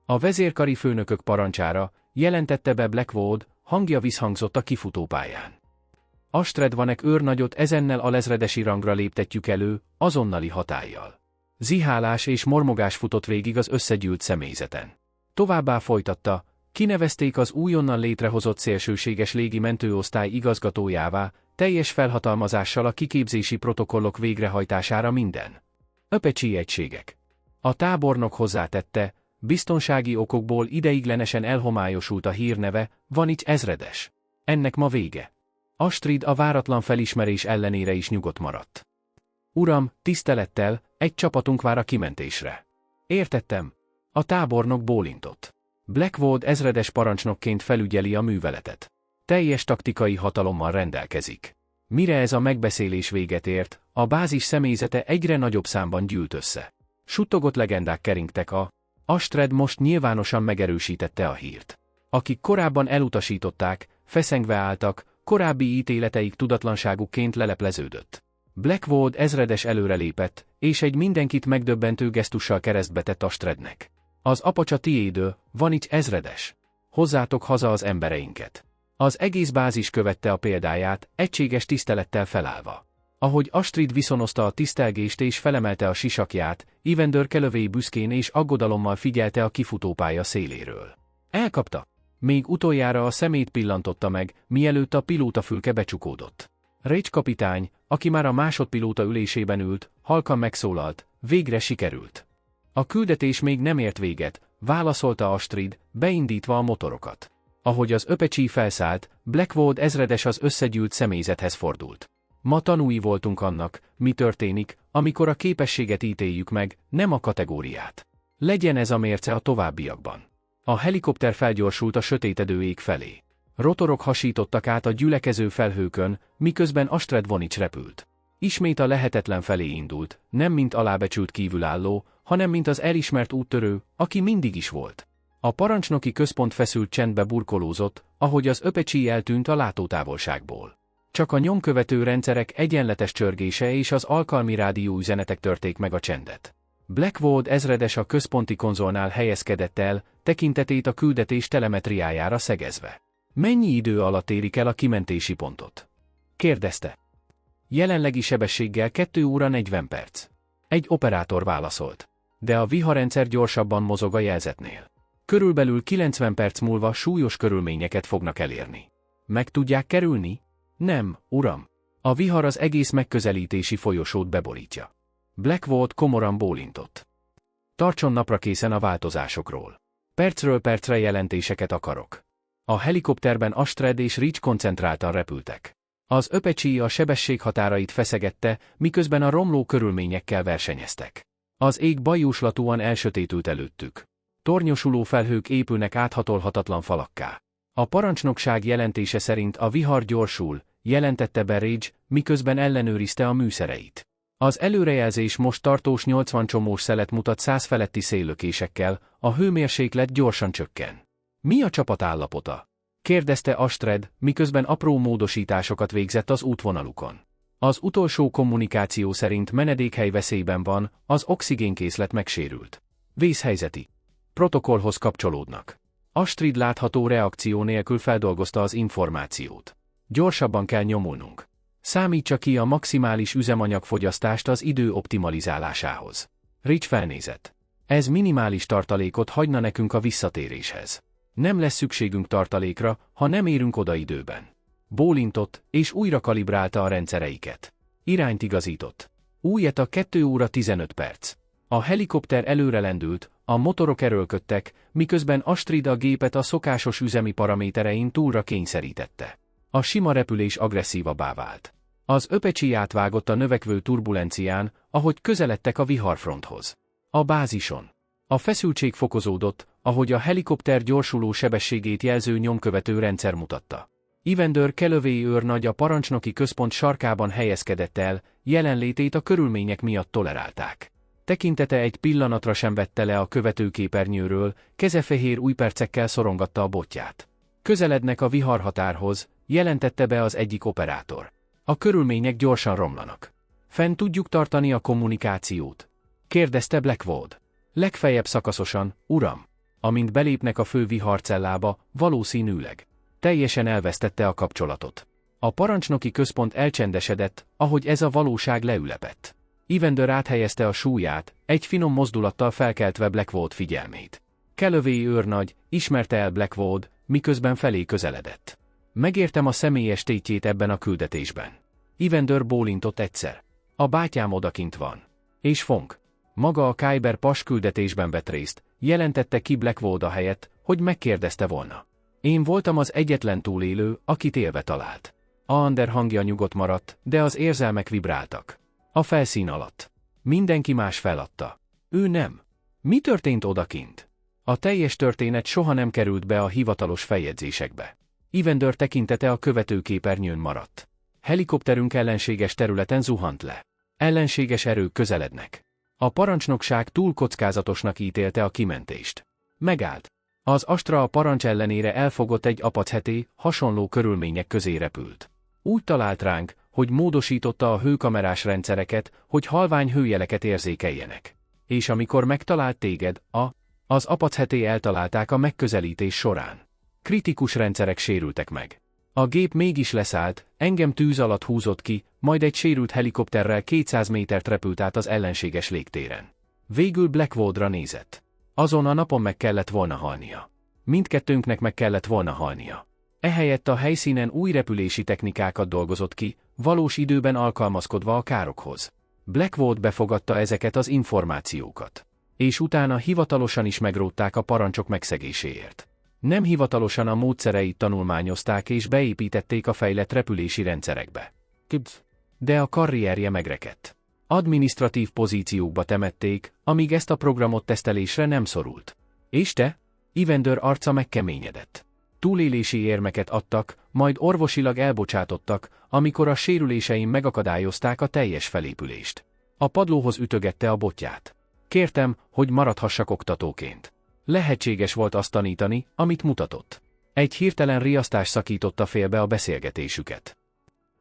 A vezérkari főnökök parancsára, jelentette be Blackwood, hangja visszhangzott a kifutópályán. Astrid Vanek őrnagyot ezennel alezredesi rangra léptetjük elő, azonnali hatállyal. Zihálás és mormogás futott végig az összegyűlt személyzeten. Továbbá folytatta, kinevezték az újonnan létrehozott szélsőséges légi mentőosztály igazgatójává, teljes felhatalmazással a kiképzési protokollok végrehajtására minden Apache egységek. A tábornok hozzátette, biztonsági okokból ideiglenesen elhomályosult a hírneve, Vanics ezredes. Ennek ma vége. Astrid a váratlan felismerés ellenére is nyugodt maradt. Uram, tisztelettel, egy csapatunk vár a kimentésre. Értettem. A tábornok bólintott. Blackwood ezredes parancsnokként felügyeli a műveletet. Teljes taktikai hatalommal rendelkezik. Mire ez a megbeszélés véget ért, a bázis személyzete egyre nagyobb számban gyűlt össze. Suttogott legendák keringtek Astrid most nyilvánosan megerősítette a hírt. Akik korábban elutasították, feszengve álltak, korábbi ítéleteik tudatlanságukként lelepleződött. Blackwood ezredes előrelépett, és egy mindenkit megdöbbentő gesztussal keresztbe tett Astridnek. Az Apache tiédő, Vanics ezredes. Hozzátok haza az embereinket. Az egész bázis követte a példáját, egységes tisztelettel felállva. Ahogy Astrid viszonozta a tisztelgést és felemelte a sisakját, Evander Kelloway büszkén és aggodalommal figyelte a kifutópálya széléről. Elkapta. Még utoljára a szemét pillantotta meg, mielőtt a pilótafülke becsukódott. Rage kapitány, aki már a másodpilóta ülésében ült, halkan megszólalt, végre sikerült. A küldetés még nem ért véget, válaszolta Astrid, beindítva a motorokat. Ahogy az Apache felszállt, Blackwood ezredes az összegyűlt személyzethez fordult. Ma tanúi voltunk annak, mi történik, amikor a képességet ítéljük meg, nem a kategóriát. Legyen ez a mérce a továbbiakban. A helikopter felgyorsult a sötétedő ég felé. Rotorok hasítottak át a gyülekező felhőkön, miközben Astrid Vanics repült. Ismét a lehetetlen felé indult, nem mint alábecsült kívülálló, hanem mint az elismert úttörő, aki mindig is volt. A parancsnoki központ feszült csendbe burkolózott, ahogy az Apache eltűnt a látótávolságból. Csak a nyomkövető rendszerek egyenletes csörgése és az alkalmi rádióüzenetek törték meg a csendet. Blackwood ezredes a központi konzolnál helyezkedett el, tekintetét a küldetés telemetriájára szegezve. Mennyi idő alatt érik el a kimentési pontot? Kérdezte. Jelenlegi sebességgel 2 óra 40 perc. Egy operátor válaszolt. De a viharrendszer gyorsabban mozog a jelzetnél. Körülbelül 90 perc múlva súlyos körülményeket fognak elérni. Meg tudják kerülni? Nem, uram. A vihar az egész megközelítési folyosót beborítja. Blackwood komoran bólintott. Tartson naprakészen a változásokról. Percről percre jelentéseket akarok. A helikopterben Astrid és Rich koncentráltan repültek. Az Apache a sebesség határait feszegette, miközben a romló körülményekkel versenyeztek. Az ég bajúslatúan elsötétült előttük. Tornyosuló felhők épülnek áthatolhatatlan falakká. A parancsnokság jelentése szerint a vihar gyorsul, jelentette be Rage, miközben ellenőrizte a műszereit. Az előrejelzés most tartós 80 csomós szelet mutat 100 feletti széllökésekkel, a hőmérséklet gyorsan csökken. Mi a csapat állapota? Kérdezte Astrid, miközben apró módosításokat végzett az útvonalukon. Az utolsó kommunikáció szerint menedékhely veszélyben van, az oxigénkészlet megsérült. Vészhelyzeti protokollhoz kapcsolódnak. Astrid látható reakció nélkül feldolgozta az információt. Gyorsabban kell nyomulnunk. Számítsa ki a maximális üzemanyagfogyasztást az idő optimalizálásához. Rich felnézett. Ez minimális tartalékot hagyna nekünk a visszatéréshez. Nem lesz szükségünk tartalékra, ha nem érünk oda időben. Bólintott, és újra kalibrálta a rendszereiket. Irányt igazított. Új ETA 2 óra 15 perc. A helikopter előre lendült, a motorok erőlködtek, miközben Astrid a gépet a szokásos üzemi paraméterein túlra kényszerítette. A sima repülés agresszívabbá vált. Az Apache átvágott a növekvő turbulencián, ahogy közeledtek a viharfronthoz. A bázison. A feszültség fokozódott, ahogy a helikopter gyorsuló sebességét jelző nyomkövető rendszer mutatta. Evander Calloway őrnagy a parancsnoki központ sarkában helyezkedett el, jelenlétét a körülmények miatt tolerálták. Tekintete egy pillanatra sem vette le a követőképernyőről, keze fehér ujjpercekkel szorongatta a botját. Közelednek a viharhatárhoz, jelentette be az egyik operátor. A körülmények gyorsan romlanak. Fenn tudjuk tartani a kommunikációt? Kérdezte Blackwood. Legfeljebb szakaszosan, uram. Amint belépnek a fő viharcellába, valószínűleg. Teljesen elvesztette a kapcsolatot. A parancsnoki központ elcsendesedett, ahogy ez a valóság leülepett. Evander áthelyezte a súlyát, egy finom mozdulattal felkeltve Blackwood figyelmét. Calloway őrnagy, ismerte el Blackwood, miközben felé közeledett. Megértem a személyes tétjét ebben a küldetésben. Evander bólintott egyszer. A bátyám odakint van. És Fonk. Maga a Kyber Pass küldetésben vett részt, jelentette ki Blackwood a helyett, hogy megkérdezte volna. Én voltam az egyetlen túlélő, akit élve talált. Ander hangja nyugodt maradt, de az érzelmek vibráltak. A felszín alatt. Mindenki más feladta. Ő nem. Mi történt odakint? A teljes történet soha nem került be a hivatalos feljegyzésekbe. Evander tekintete a követőképernyőn maradt. Helikopterünk ellenséges területen zuhant le. Ellenséges erők közelednek. A parancsnokság túl kockázatosnak ítélte a kimentést. Megállt. Az Astra a parancs ellenére elfogott egy Apache, hasonló körülmények közé repült. Úgy talált ránk, hogy módosította a hőkamerás rendszereket, hogy halvány hőjeleket érzékeljenek. És amikor megtalált téged, az Apache eltalálták a megközelítés során. Kritikus rendszerek sérültek meg. A gép mégis leszállt, engem tűz alatt húzott ki, majd egy sérült helikopterrel 200 métert repült át az ellenséges légtéren. Végül Blackwoodra nézett. Azon a napon meg kellett volna halnia. Mindkettőnknek meg kellett volna halnia. Ehelyett a helyszínen új repülési technikákat dolgozott ki, valós időben alkalmazkodva a károkhoz. Blackwood befogadta ezeket az információkat. És utána hivatalosan is megrótták a parancsok megszegéséért. Nem hivatalosan a módszereit tanulmányozták és beépítették a fejlett repülési rendszerekbe. De a karrierje megrekedt. Adminisztratív pozíciókba temették, amíg ezt a programot tesztelésre nem szorult. És te? Evander arca megkeményedett. Túlélési érmeket adtak, majd orvosilag elbocsátottak, amikor a sérüléseim megakadályozták a teljes felépülést. A padlóhoz ütögette a botját. Kértem, hogy maradhassak oktatóként. Lehetséges volt azt tanítani, amit mutatott. Egy hirtelen riasztás szakította félbe a beszélgetésüket.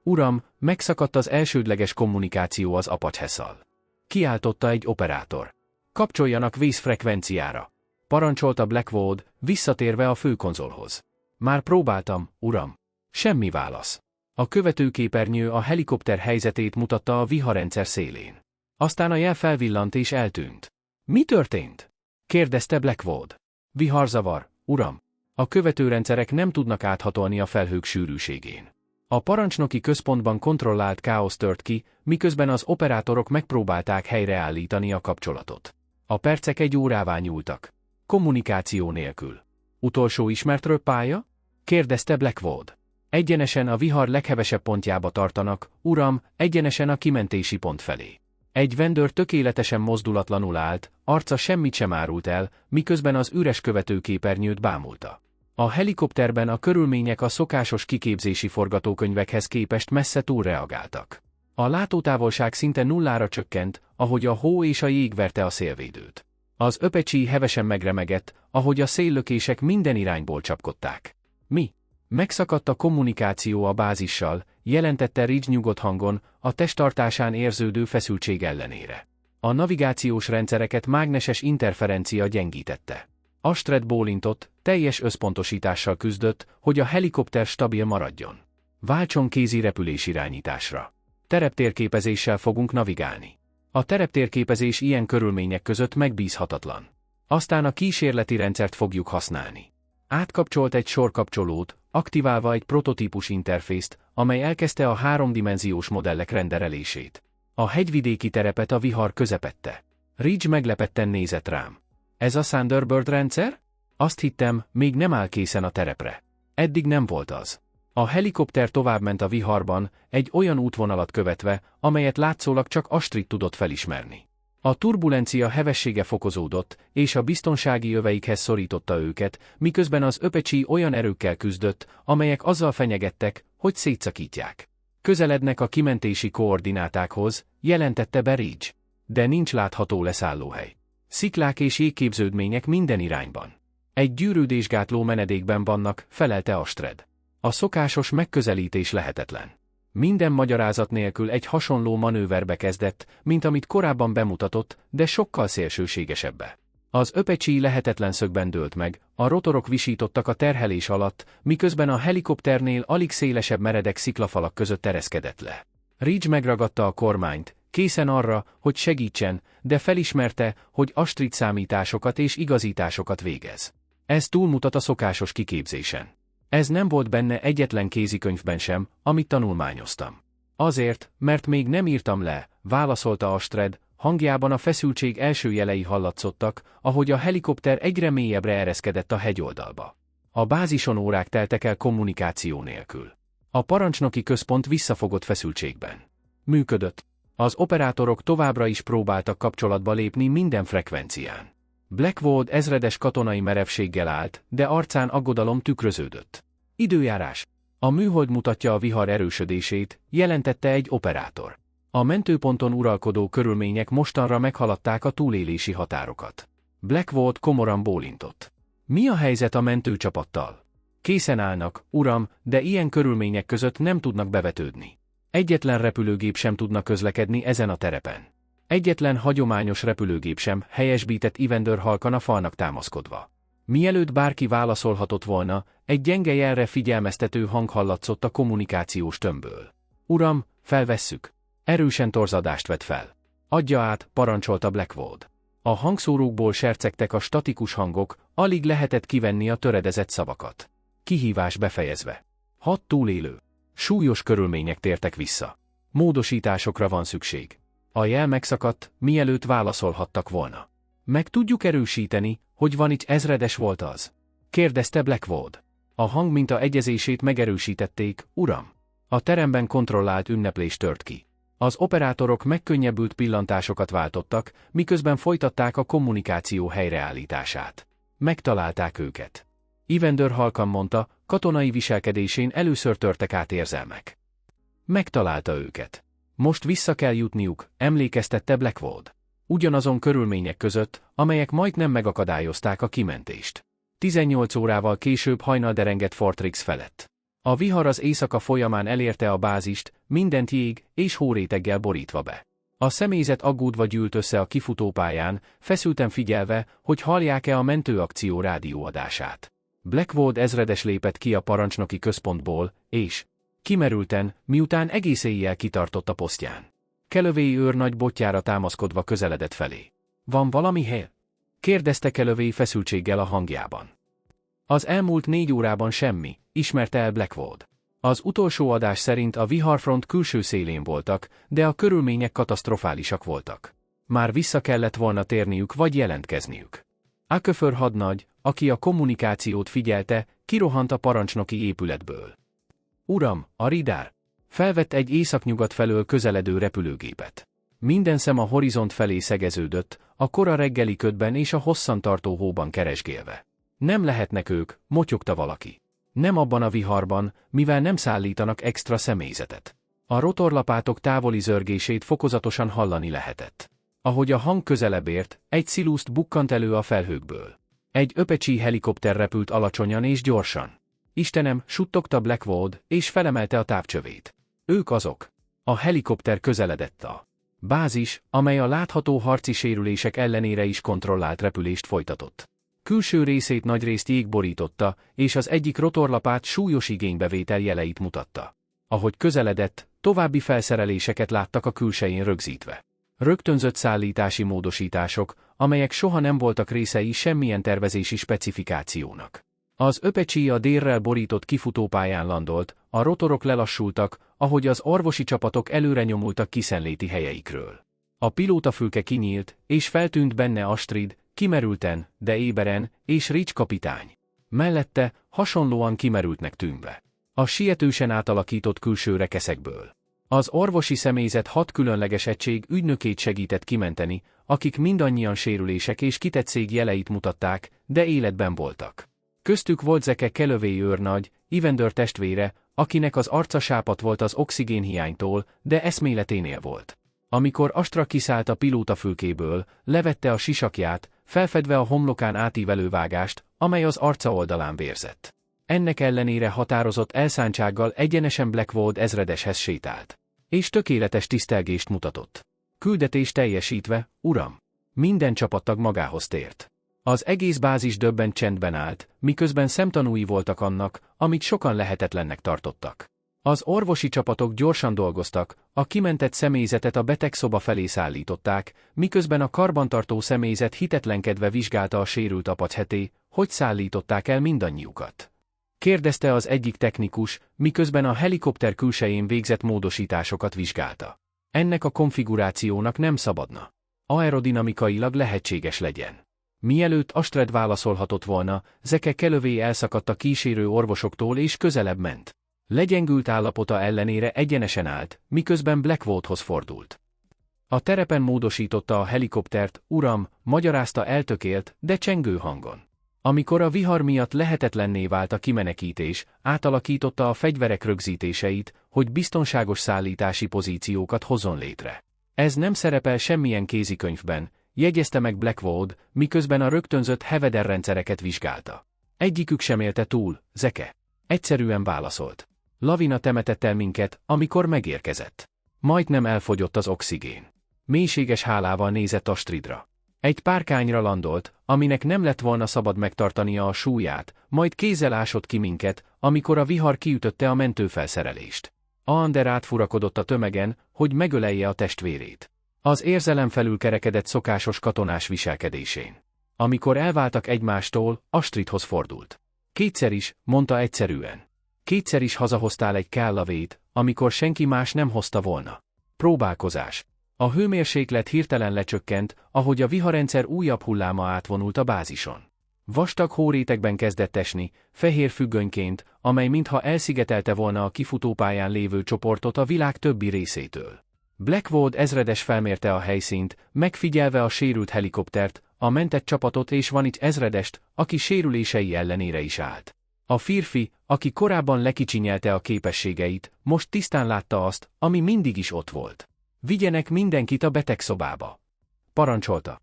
Uram, megszakadt az elsődleges kommunikáció az Apache-szal. Kiáltotta egy operátor. Kapcsoljanak vészfrekvenciára. Parancsolta Blackwood, visszatérve a főkonzolhoz. Már próbáltam, uram. Semmi válasz. A követőképernyő a helikopter helyzetét mutatta a viharrendszer szélén. Aztán a jel felvillant és eltűnt. Mi történt? Kérdezte Blackwood. Viharzavar, uram. A követőrendszerek nem tudnak áthatolni a felhők sűrűségén. A parancsnoki központban kontrollált káosz tört ki, miközben az operátorok megpróbálták helyreállítani a kapcsolatot. A percek egy órává nyúltak. Kommunikáció nélkül. Utolsó ismert röppálya? Kérdezte Blackwood. Egyenesen a vihar leghevesebb pontjába tartanak, uram, egyenesen a kimentési pont felé. Egy vendőr tökéletesen mozdulatlanul állt, arca semmit sem árult el, miközben az üres követőképernyőt bámulta. A helikopterben a körülmények a szokásos kiképzési forgatókönyvekhez képest messze túlreagáltak. A látótávolság szinte nullára csökkent, ahogy a hó és a jég verte a szélvédőt. Az Apache hevesen megremegett, ahogy a széllökések minden irányból csapkodták. Mi? Megszakadt a kommunikáció a bázissal, jelentette Ridge nyugodt hangon, a testtartásán érződő feszültség ellenére. A navigációs rendszereket mágneses interferencia gyengítette. Astrid bólintott, teljes összpontosítással küzdött, hogy a helikopter stabil maradjon. Váltson kézi repülésirányításra. Tereptérképezéssel fogunk navigálni. A tereptérképezés ilyen körülmények között megbízhatatlan. Aztán a kísérleti rendszert fogjuk használni. Átkapcsolt egy sor kapcsolót, aktiválva egy prototípus interfészt, amely elkezdte a háromdimenziós modellek renderelését. A hegyvidéki terepet a vihar közepette. Ridge meglepetten nézett rám. Ez a Thunderbird rendszer? Azt hittem, még nem áll készen a terepre. Eddig nem volt az. A helikopter továbbment a viharban, egy olyan útvonalat követve, amelyet látszólag csak Astrid tudott felismerni. A turbulencia hevessége fokozódott, és a biztonsági öveikhez szorította őket, miközben az öpecsi olyan erőkkel küzdött, amelyek azzal fenyegettek, hogy szétszakítják. Közelednek a kimentési koordinátákhoz, jelentette be Ridge. De nincs látható leszállóhely. Sziklák és jégképződmények minden irányban. Egy gyűrődésgátló menedékben vannak, felelte Astrid. A szokásos megközelítés lehetetlen. Minden magyarázat nélkül egy hasonló manőverbe kezdett, mint amit korábban bemutatott, de sokkal szélsőségesebbe. Az öpecsi lehetetlen szögben dőlt meg, a rotorok visítottak a terhelés alatt, miközben a helikopternél alig szélesebb meredek sziklafalak között ereszkedett le. Ridge megragadta a kormányt, készen arra, hogy segítsen, de felismerte, hogy Astrid számításokat és igazításokat végez. Ez túlmutat a szokásos kiképzésen. Ez nem volt benne egyetlen kézikönyvben sem, amit tanulmányoztam. Azért, mert még nem írtam le, válaszolta Astrid, hangjában a feszültség első jelei hallatszottak, ahogy a helikopter egyre mélyebbre ereszkedett a hegyoldalba. A bázison órák teltek el kommunikáció nélkül. A parancsnoki központ visszafogott feszültségben. Működött. Az operátorok továbbra is próbáltak kapcsolatba lépni minden frekvencián. Blackwood ezredes katonai merevséggel állt, de arcán aggodalom tükröződött. Időjárás. A műhold mutatja a vihar erősödését, jelentette egy operátor. A mentőponton uralkodó körülmények mostanra meghaladták a túlélési határokat. Blackwood komoran bólintott. Mi a helyzet a mentőcsapattal? Készen állnak, uram, de ilyen körülmények között nem tudnak bevetődni. Egyetlen repülőgép sem tudna közlekedni ezen a terepen. Egyetlen hagyományos repülőgép sem, helyesbített Evander halkan a falnak támaszkodva. Mielőtt bárki válaszolhatott volna, egy gyenge jelre figyelmeztető hang hallatszott a kommunikációs tömbből. Uram, felvesszük. Erősen torzadást vett fel. Adja át, parancsolta Blackwood. A hangszórókból sercegtek a statikus hangok, alig lehetett kivenni a töredezett szavakat. Kihívás befejezve. 6 túlélő. Súlyos körülmények tértek vissza. Módosításokra van szükség. A jel megszakadt, mielőtt válaszolhattak volna. Meg tudjuk erősíteni, hogy van itt ezredes volt az? Kérdezte Blackwood. A hangminta egyezését megerősítették, uram. A teremben kontrollált ünneplés tört ki. Az operátorok megkönnyebbült pillantásokat váltottak, miközben folytatták a kommunikáció helyreállítását. Megtalálták őket. Evander halkan mondta, katonai viselkedésén először törtek át érzelmek. Megtalálta őket. Most vissza kell jutniuk, emlékeztette Blackwood. Ugyanazon körülmények között, amelyek majdnem megakadályozták a kimentést. 18 órával később hajnal derengett Fortrix felett. A vihar az éjszaka folyamán elérte a bázist, mindent jég és hóréteggel borítva be. A személyzet aggódva gyűlt össze a kifutópályán, feszülten figyelve, hogy hallják-e a mentőakció rádióadását. Blackwood ezredes lépett ki a parancsnoki központból, és kimerülten, miután egész éjjel kitartott a posztján. Kelloway őr nagy botjára támaszkodva közeledett felé. Van valami hely? Kérdezte Kelloway feszültséggel a hangjában. Az elmúlt 4 órában semmi, ismerte el Blackwood. Az utolsó adás szerint a viharfront külső szélén voltak, de a körülmények katasztrofálisak voltak. Már vissza kellett volna térniük vagy jelentkezniük. Aköför hadnagy, aki a kommunikációt figyelte, kirohant a parancsnoki épületből. Uram, a Ridár! Felvett egy északnyugat felől közeledő repülőgépet. Minden szem a horizont felé szegeződött, a kora reggeli ködben és a hosszantartó hóban keresgélve. Nem lehetnek ők, motyogta valaki. Nem abban a viharban, mivel nem szállítanak extra személyzetet. A rotorlapátok távoli zörgését fokozatosan hallani lehetett. Ahogy a hang közelebb ért, egy sziluszt bukkant elő a felhőkből. Egy öpecsi helikopter repült alacsonyan és gyorsan. Istenem, suttogta Blackwood, és felemelte a távcsövét. Ők azok. A helikopter közeledett a bázis, amely a látható harci sérülések ellenére is kontrollált repülést folytatott. Külső részét nagyrészt jég borította, és az egyik rotorlapát súlyos igénybevétel jeleit mutatta. Ahogy közeledett, további felszereléseket láttak a külsején rögzítve. Rögtönzött szállítási módosítások, amelyek soha nem voltak részei semmilyen tervezési specifikációnak. Az Apache a délrel borított kifutópályán landolt, a rotorok lelassultak, ahogy az orvosi csapatok előre nyomultak készenléti helyeikről. A pilótafülke kinyílt, és feltűnt benne Astrid, kimerülten, de éberen, és Rich kapitány. Mellette, hasonlóan kimerültnek tűnve. A sietősen átalakított külső rekeszekből. Az orvosi személyzet 6 különleges egység ügynökét segített kimenteni, akik mindannyian sérülések és kitett szég jeleit mutatták, de életben voltak. Köztük volt Zeke Calloway őrnagy, Evander testvére, akinek az arca sápadt volt az oxigénhiánytól, de eszméleténél volt. Amikor Astra kiszállt a pilótafülkéből, levette a sisakját, felfedve a homlokán átívelő vágást, amely az arca oldalán vérzett. Ennek ellenére határozott elszántsággal egyenesen Blackwood ezredeshez sétált. És tökéletes tisztelgést mutatott. Küldetés teljesítve, uram! Minden csapattag magához tért. Az egész bázis döbbent csendben állt, miközben szemtanúi voltak annak, amit sokan lehetetlennek tartottak. Az orvosi csapatok gyorsan dolgoztak, a kimentett személyzetet a betegszoba felé szállították, miközben a karbantartó személyzet hitetlenkedve vizsgálta a sérült Apache-t, hogy szállították el mindannyiukat. Kérdezte az egyik technikus, miközben a helikopter külsején végzett módosításokat vizsgálta. Ennek a konfigurációnak nem szabadna aerodinamikailag lehetséges legyen. Mielőtt Astrid válaszolhatott volna, Zeke Calloway elszakadt a kísérő orvosoktól és közelebb ment. Legyengült állapota ellenére egyenesen állt, miközben Blackwoodhoz fordult. A terepen módosította a helikoptert, uram, magyarázta eltökélt, de csengő hangon. Amikor a vihar miatt lehetetlenné vált a kimenekítés, átalakította a fegyverek rögzítéseit, hogy biztonságos szállítási pozíciókat hozzon létre. Ez nem szerepel semmilyen kézikönyvben, jegyezte meg Blackwood, miközben a rögtönzött Heveder rendszereket vizsgálta. Egyikük sem élte túl, Zeke. Egyszerűen válaszolt. Lavina temetett el minket, amikor megérkezett. Majdnem elfogyott az oxigén. Mélységes hálával nézett Astridra. Egy párkányra landolt, aminek nem lett volna szabad megtartania a súlyát, majd kézzel ásott ki minket, amikor a vihar kiütötte a mentőfelszerelést. Ander átfurakodott a tömegen, hogy megölelje a testvérét. Az érzelem felül kerekedett szokásos katonás viselkedésén. Amikor elváltak egymástól, Astridhoz fordult. Kétszer is, mondta egyszerűen. Kétszer is hazahoztál egy Callowayt, amikor senki más nem hozta volna. Próbálkozás. A hőmérséklet hirtelen lecsökkent, ahogy a viharrendszer újabb hulláma átvonult a bázison. Vastag hórétegben kezdett esni, fehér függönyként, amely mintha elszigetelte volna a kifutópályán lévő csoportot a világ többi részétől. Blackwood ezredes felmérte a helyszínt, megfigyelve a sérült helikoptert, a mentett csapatot és Vanich ezredest, aki sérülései ellenére is állt. A férfi, aki korábban lekicsinyelte a képességeit, most tisztán látta azt, ami mindig is ott volt. Vigyenek mindenkit a betegszobába. Parancsolta.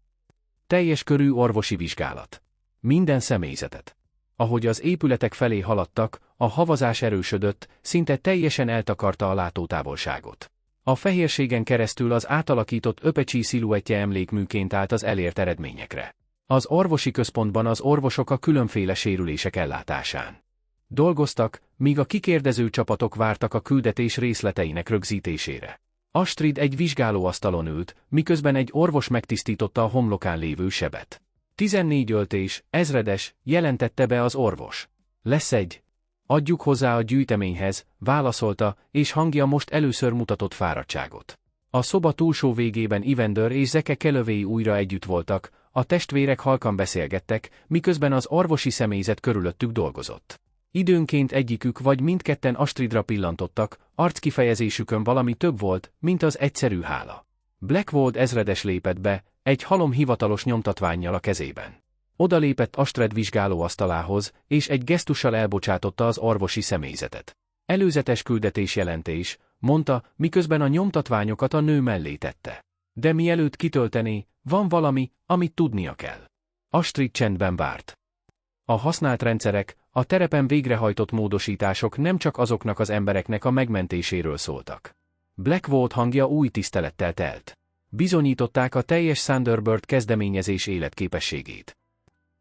Teljes körű orvosi vizsgálat. Minden személyzetet. Ahogy az épületek felé haladtak, a havazás erősödött, szinte teljesen eltakarta a látótávolságot. A fehérségen keresztül az átalakított Apache sziluettje emlékműként állt az elért eredményekre. Az orvosi központban az orvosok a különféle sérülések ellátásán dolgoztak, míg a kikérdező csapatok vártak a küldetés részleteinek rögzítésére. Astrid egy vizsgálóasztalon ült, miközben egy orvos megtisztította a homlokán lévő sebet. 14 öltés, ezredes, jelentette be az orvos. Lesz egy. Adjuk hozzá a gyűjteményhez, válaszolta, és hangja most először mutatott fáradtságot. A szoba túlsó végében Evander és Zeke Calloway újra együtt voltak, a testvérek halkan beszélgettek, miközben az orvosi személyzet körülöttük dolgozott. Időnként egyikük vagy mindketten Astridra pillantottak, arckifejezésükön valami több volt, mint az egyszerű hála. Blackwood ezredes lépett be, egy halom hivatalos nyomtatvánnyal a kezében. Odalépett Astrid vizsgálóasztalához, és egy gesztussal elbocsátotta az orvosi személyzetet. Előzetes küldetésjelentés, mondta, miközben a nyomtatványokat a nő mellé tette. De mielőtt kitöltené, van valami, amit tudnia kell. Astrid csendben várt. A használt rendszerek, a terepen végrehajtott módosítások nem csak azoknak az embereknek a megmentéséről szóltak. Blackwood hangja új tisztelettel telt. Bizonyították a teljes Thunderbird kezdeményezés életképességét.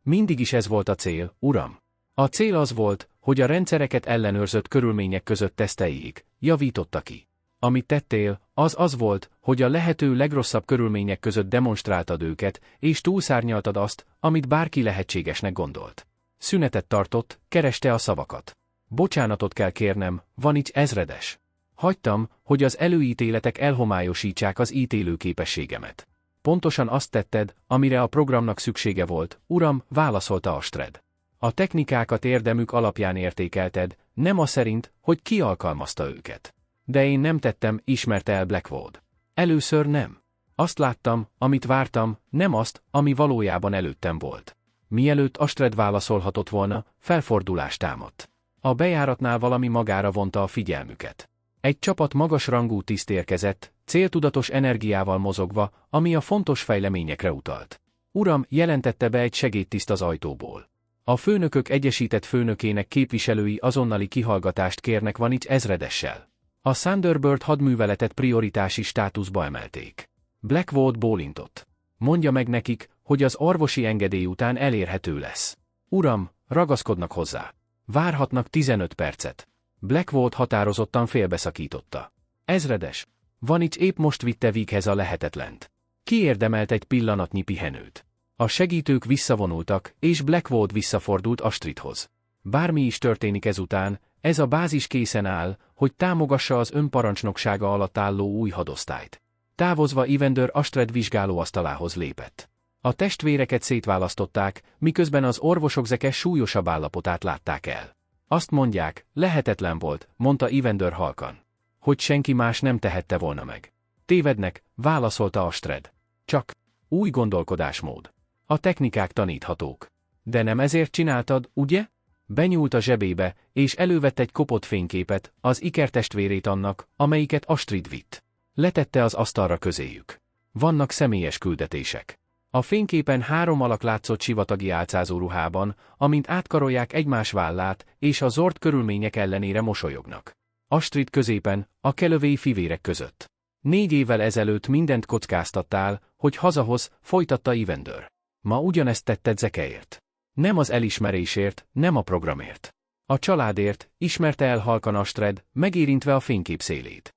Mindig is ez volt a cél, uram. A cél az volt, hogy a rendszereket ellenőrzött körülmények között teszteljék, javította ki. Amit tettél, az volt, hogy a lehető legrosszabb körülmények között demonstráltad őket, és túlszárnyaltad azt, amit bárki lehetségesnek gondolt. Szünetet tartott, kereste a szavakat. Bocsánatot kell kérnem, Vanics ezredes. Hagytam, hogy az előítéletek elhomályosítsák az ítélő képességemet. Pontosan azt tetted, amire a programnak szüksége volt, uram, válaszolta Astrid. A technikákat érdemük alapján értékelted, nem az szerint, hogy ki alkalmazta őket. De én nem tettem, ismerte el Blackwood. Először nem. Azt láttam, amit vártam, nem azt, ami valójában előttem volt. Mielőtt Astrid válaszolhatott volna, felfordulást támadt. A bejáratnál valami magára vonta a figyelmüket. Egy csapat magasrangú tiszt érkezett, céltudatos energiával mozogva, ami a fontos fejleményekre utalt. Uram, jelentette be egy segédtiszt az ajtóból. A főnökök egyesített főnökének képviselői azonnali kihallgatást kérnek Vanics ezredessel. A Thunderbird hadműveletet prioritási státuszba emelték. Blackwood bólintott. Mondja meg nekik, hogy az orvosi engedély után elérhető lesz. Uram, ragaszkodnak hozzá. Várhatnak 15 percet. Blackwood határozottan félbeszakította. Ezredes, Vanics épp most vitte véghez a lehetetlent. Kiérdemelt egy pillanatnyi pihenőt. A segítők visszavonultak, és Blackwood visszafordult Astridhoz. Bármi is történik ezután, ez a bázis készen áll, hogy támogassa az önparancsnoksága alatt álló új hadosztályt. Távozva Evander Astrid vizsgálóasztalához lépett. A testvéreket szétválasztották, miközben az orvosok zeke súlyosabb állapotát látták el. Azt mondják, lehetetlen volt, mondta Evander halkan. Hogy senki más nem tehette volna meg. Tévednek, válaszolta Astrid. Csak új gondolkodásmód. A technikák taníthatók. De nem ezért csináltad, ugye? Benyúlt a zsebébe, és elővett egy kopott fényképet, az ikertestvérét annak, amelyiket Astrid vitt. Letette az asztalra közéjük. Vannak személyes küldetések. A fényképen 3 alak látszott sivatagi álcázó ruhában, amint átkarolják egymás vállát, és a zord körülmények ellenére mosolyognak. Astrid középen, a kelövéi fivérek között. 4 évvel ezelőtt mindent kockáztattál, hogy hazahoz, folytatta Evander. Ma ugyanezt tetted zekeért. Nem az elismerésért, nem a programért. A családért, ismerte el halkan Astrid, megérintve a fénykép szélét.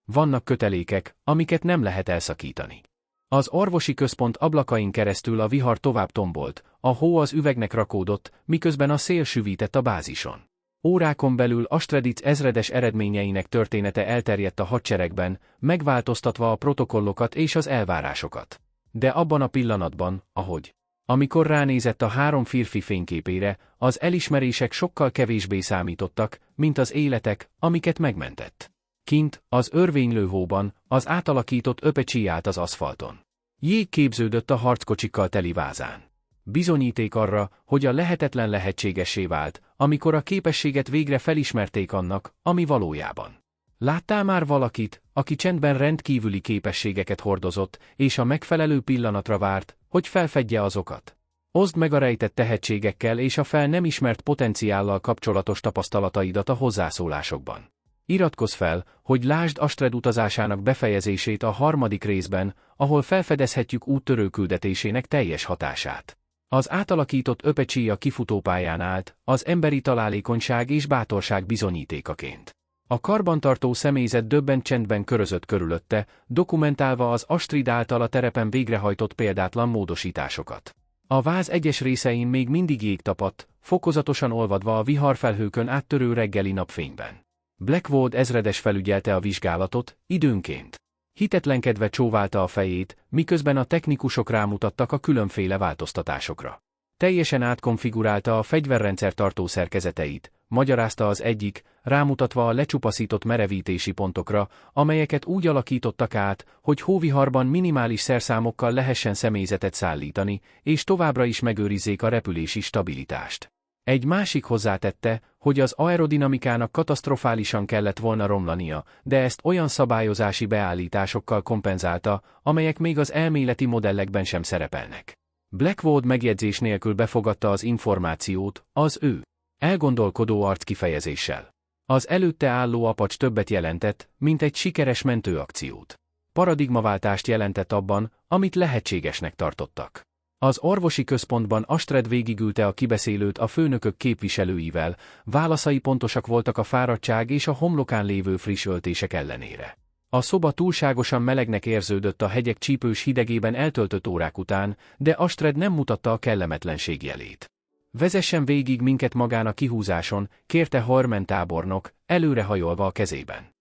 Vannak kötelékek, amiket nem lehet elszakítani. Az orvosi központ ablakain keresztül a vihar tovább tombolt, a hó az üvegnek rakódott, miközben a szél süvített a bázison. Órákon belül Astrid ezredes eredményeinek története elterjedt a hadseregben, megváltoztatva a protokollokat és az elvárásokat. De abban a pillanatban, amikor ránézett a 3 férfi fényképére, az elismerések sokkal kevésbé számítottak, mint az életek, amiket megmentett. Kint, az örvénylő hóban, az átalakított öpecsi állt az aszfalton. Jég képződött a harckocsikkal teli vázán. Bizonyíték arra, hogy a lehetetlen lehetségessé vált, amikor a képességet végre felismerték annak, ami valójában. Láttál már valakit, aki csendben rendkívüli képességeket hordozott, és a megfelelő pillanatra várt, hogy felfedje azokat? Oszd meg a rejtett tehetségekkel és a fel nem ismert potenciállal kapcsolatos tapasztalataidat a hozzászólásokban. Iratkozz fel, hogy lásd Astrid utazásának befejezését a 3. részben, ahol felfedezhetjük úttörő küldetésének teljes hatását. Az átalakított öpecsi a kifutópályán állt, az emberi találékonyság és bátorság bizonyítékaként. A karbantartó személyzet döbbent csendben körözött körülötte, dokumentálva az Astrid által a terepen végrehajtott példátlan módosításokat. A váz egyes részein még mindig jég tapadt, fokozatosan olvadva a viharfelhőkön áttörő reggeli napfényben. Blackwood ezredes felügyelte a vizsgálatot, időnként. Hitetlenkedve csóválta a fejét, miközben a technikusok rámutattak a különféle változtatásokra. Teljesen átkonfigurálta a fegyverrendszer tartó szerkezeteit, magyarázta az egyik, rámutatva a lecsupaszított merevítési pontokra, amelyeket úgy alakítottak át, hogy hóviharban minimális szerszámokkal lehessen személyzetet szállítani, és továbbra is megőrizzék a repülési stabilitást. Egy másik hozzátette, hogy az aerodinamikának katasztrofálisan kellett volna romlania, de ezt olyan szabályozási beállításokkal kompenzálta, amelyek még az elméleti modellekben sem szerepelnek. Blackwood megjegyzés nélkül befogadta az információt, az ő elgondolkodó arckifejezéssel. Az előtte álló apacs többet jelentett, mint egy sikeres mentőakciót. Paradigmaváltást jelentett abban, amit lehetségesnek tartottak. Az orvosi központban Astrid végigülte a kibeszélőt a főnökök képviselőivel, válaszai pontosak voltak a fáradtság és a homlokán lévő friss öltések ellenére. A szoba túlságosan melegnek érződött a hegyek csípős hidegében eltöltött órák után, de Astrid nem mutatta a kellemetlenség jelét. Vezessen végig minket magán a kihúzáson, kérte Harman tábornok, előrehajolva a kezében.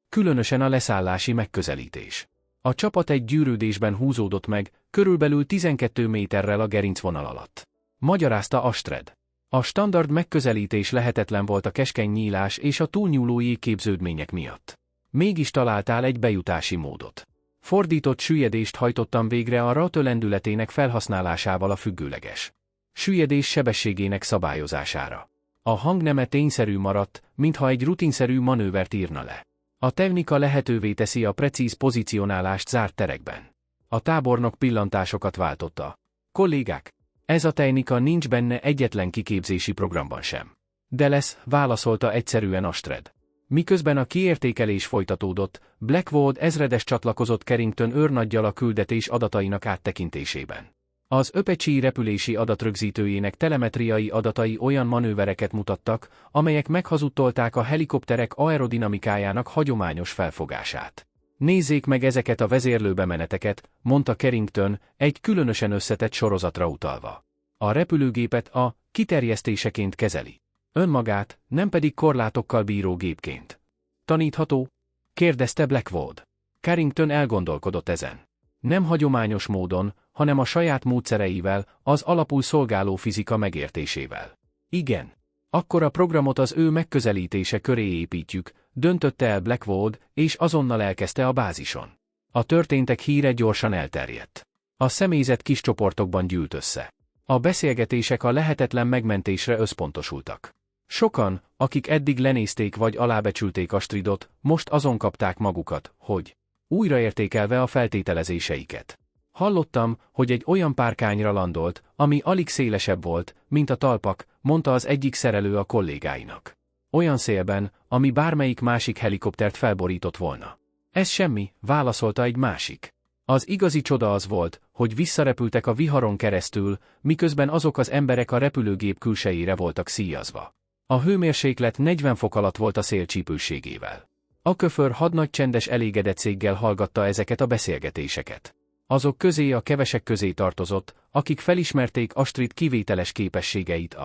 Különösen a leszállási megközelítés. A csapat egy gyűrődésben húzódott meg, körülbelül 12 méterrel a gerincvonal alatt. Magyarázta Astrid. A standard megközelítés lehetetlen volt a keskeny nyílás és a túlnyúló jégképződmények miatt. Mégis találtál egy bejutási módot. Fordított süllyedést hajtottam végre a RATÖ lendületének felhasználásával a függőleges süllyedés sebességének szabályozására. A hangneme tényszerű maradt, mintha egy rutinszerű manővert írna le. A technika lehetővé teszi a precíz pozicionálást zárt terekben. A tábornok pillantásokat váltotta. Kollégák, ez a technika nincs benne egyetlen kiképzési programban sem. De lesz, válaszolta egyszerűen Astrid. Miközben a kiértékelés folytatódott, Blackwood ezredes csatlakozott Carrington őrnaggyal a küldetés adatainak áttekintésében. Az Apache repülési adatrögzítőjének telemetriai adatai olyan manővereket mutattak, amelyek meghazudtolták a helikopterek aerodinamikájának hagyományos felfogását. Nézzék meg ezeket a vezérlőbemeneteket, mondta Carrington, egy különösen összetett sorozatra utalva. A repülőgépet a kiterjesztéseként kezeli. Önmagát, nem pedig korlátokkal bíró gépként. Tanítható? Kérdezte Blackwood. Carrington elgondolkodott ezen. Nem hagyományos módon, hanem a saját módszereivel, az alapul szolgáló fizika megértésével. Igen. Akkor a programot az ő megközelítése köré építjük, döntötte el Blackwood, és azonnal elkezdte a bázison. A történtek híre gyorsan elterjedt. A személyzet kis csoportokban gyűlt össze. A beszélgetések a lehetetlen megmentésre összpontosultak. Sokan, akik eddig lenézték vagy alábecsülték Astridot, most azon kapták magukat, hogy újraértékelve a feltételezéseiket. Hallottam, hogy egy olyan párkányra landolt, ami alig szélesebb volt, mint a talpak, mondta az egyik szerelő a kollégáinak. Olyan szélben, ami bármelyik másik helikoptert felborított volna. Ez semmi, válaszolta egy másik. Az igazi csoda az volt, hogy visszarepültek a viharon keresztül, miközben azok az emberek a repülőgép külsejére voltak szíjazva. A hőmérséklet 40 fok alatt volt a szél csípőségével. A köför hadnagy csendes elégedettséggel hallgatta ezeket a beszélgetéseket. Azok közé a kevesek közé tartozott, akik felismerték Astrid kivételes képességeit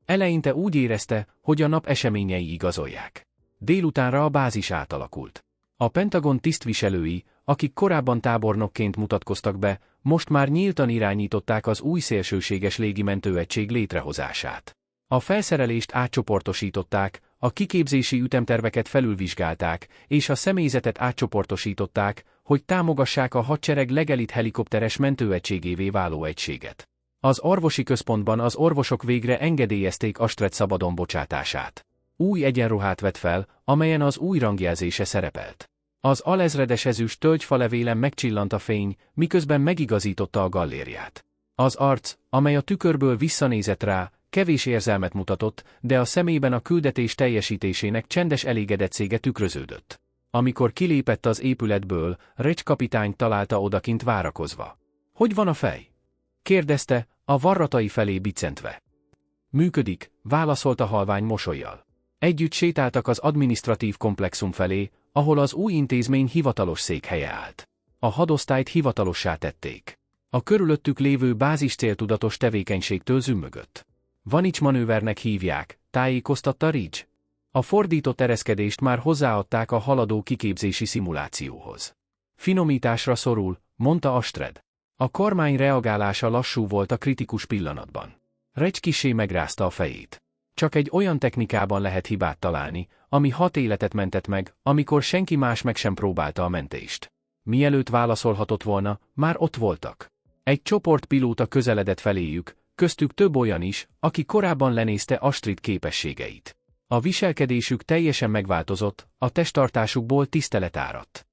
eleinte úgy érezte, hogy a nap eseményei igazolják. Délutánra a bázis átalakult. A Pentagon tisztviselői, akik korábban tábornokként mutatkoztak be, most már nyíltan irányították az új szélsőséges légimentőegység létrehozását. A felszerelést átcsoportosították, a kiképzési ütemterveket felülvizsgálták, és a személyzetet átcsoportosították, hogy támogassák a hadsereg legelit helikopteres mentőegységévé váló egységet. Az orvosi központban az orvosok végre engedélyezték Astrid szabadon bocsátását. Új egyenruhát vett fel, amelyen az új rangjelzése szerepelt. Az alezredes ezüst tölgyfalevélen megcsillant a fény, miközben megigazította a gallériát. Az arc, amely a tükörből visszanézett rá, kevés érzelmet mutatott, de a szemében a küldetés teljesítésének csendes elégedettsége tükröződött. Amikor kilépett az épületből, Recs kapitány találta odakint várakozva. Hogy van a fej? Kérdezte, a varratai felé biccentve. Működik, válaszolta halvány mosollyal. Együtt sétáltak az adminisztratív komplexum felé, ahol az új intézmény hivatalos székhelye állt. A hadosztályt hivatalossá tették. A körülöttük lévő bázis céltudatos tevékenységtől zümmögött. Vanics manővernek hívják, tájékoztatta Ridge. A fordított ereszkedést már hozzáadták a haladó kiképzési szimulációhoz. Finomításra szorul, mondta Astrid. A kormány reagálása lassú volt a kritikus pillanatban. Ridge kissé megrázta a fejét. Csak egy olyan technikában lehet hibát találni, ami 6 életet mentett meg, amikor senki más meg sem próbálta a mentést. Mielőtt válaszolhatott volna, már ott voltak. Egy csoport pilóta közeledett feléjük, köztük több olyan is, aki korábban lenézte Astrid képességeit. A viselkedésük teljesen megváltozott, a testtartásukból tisztelet áradt.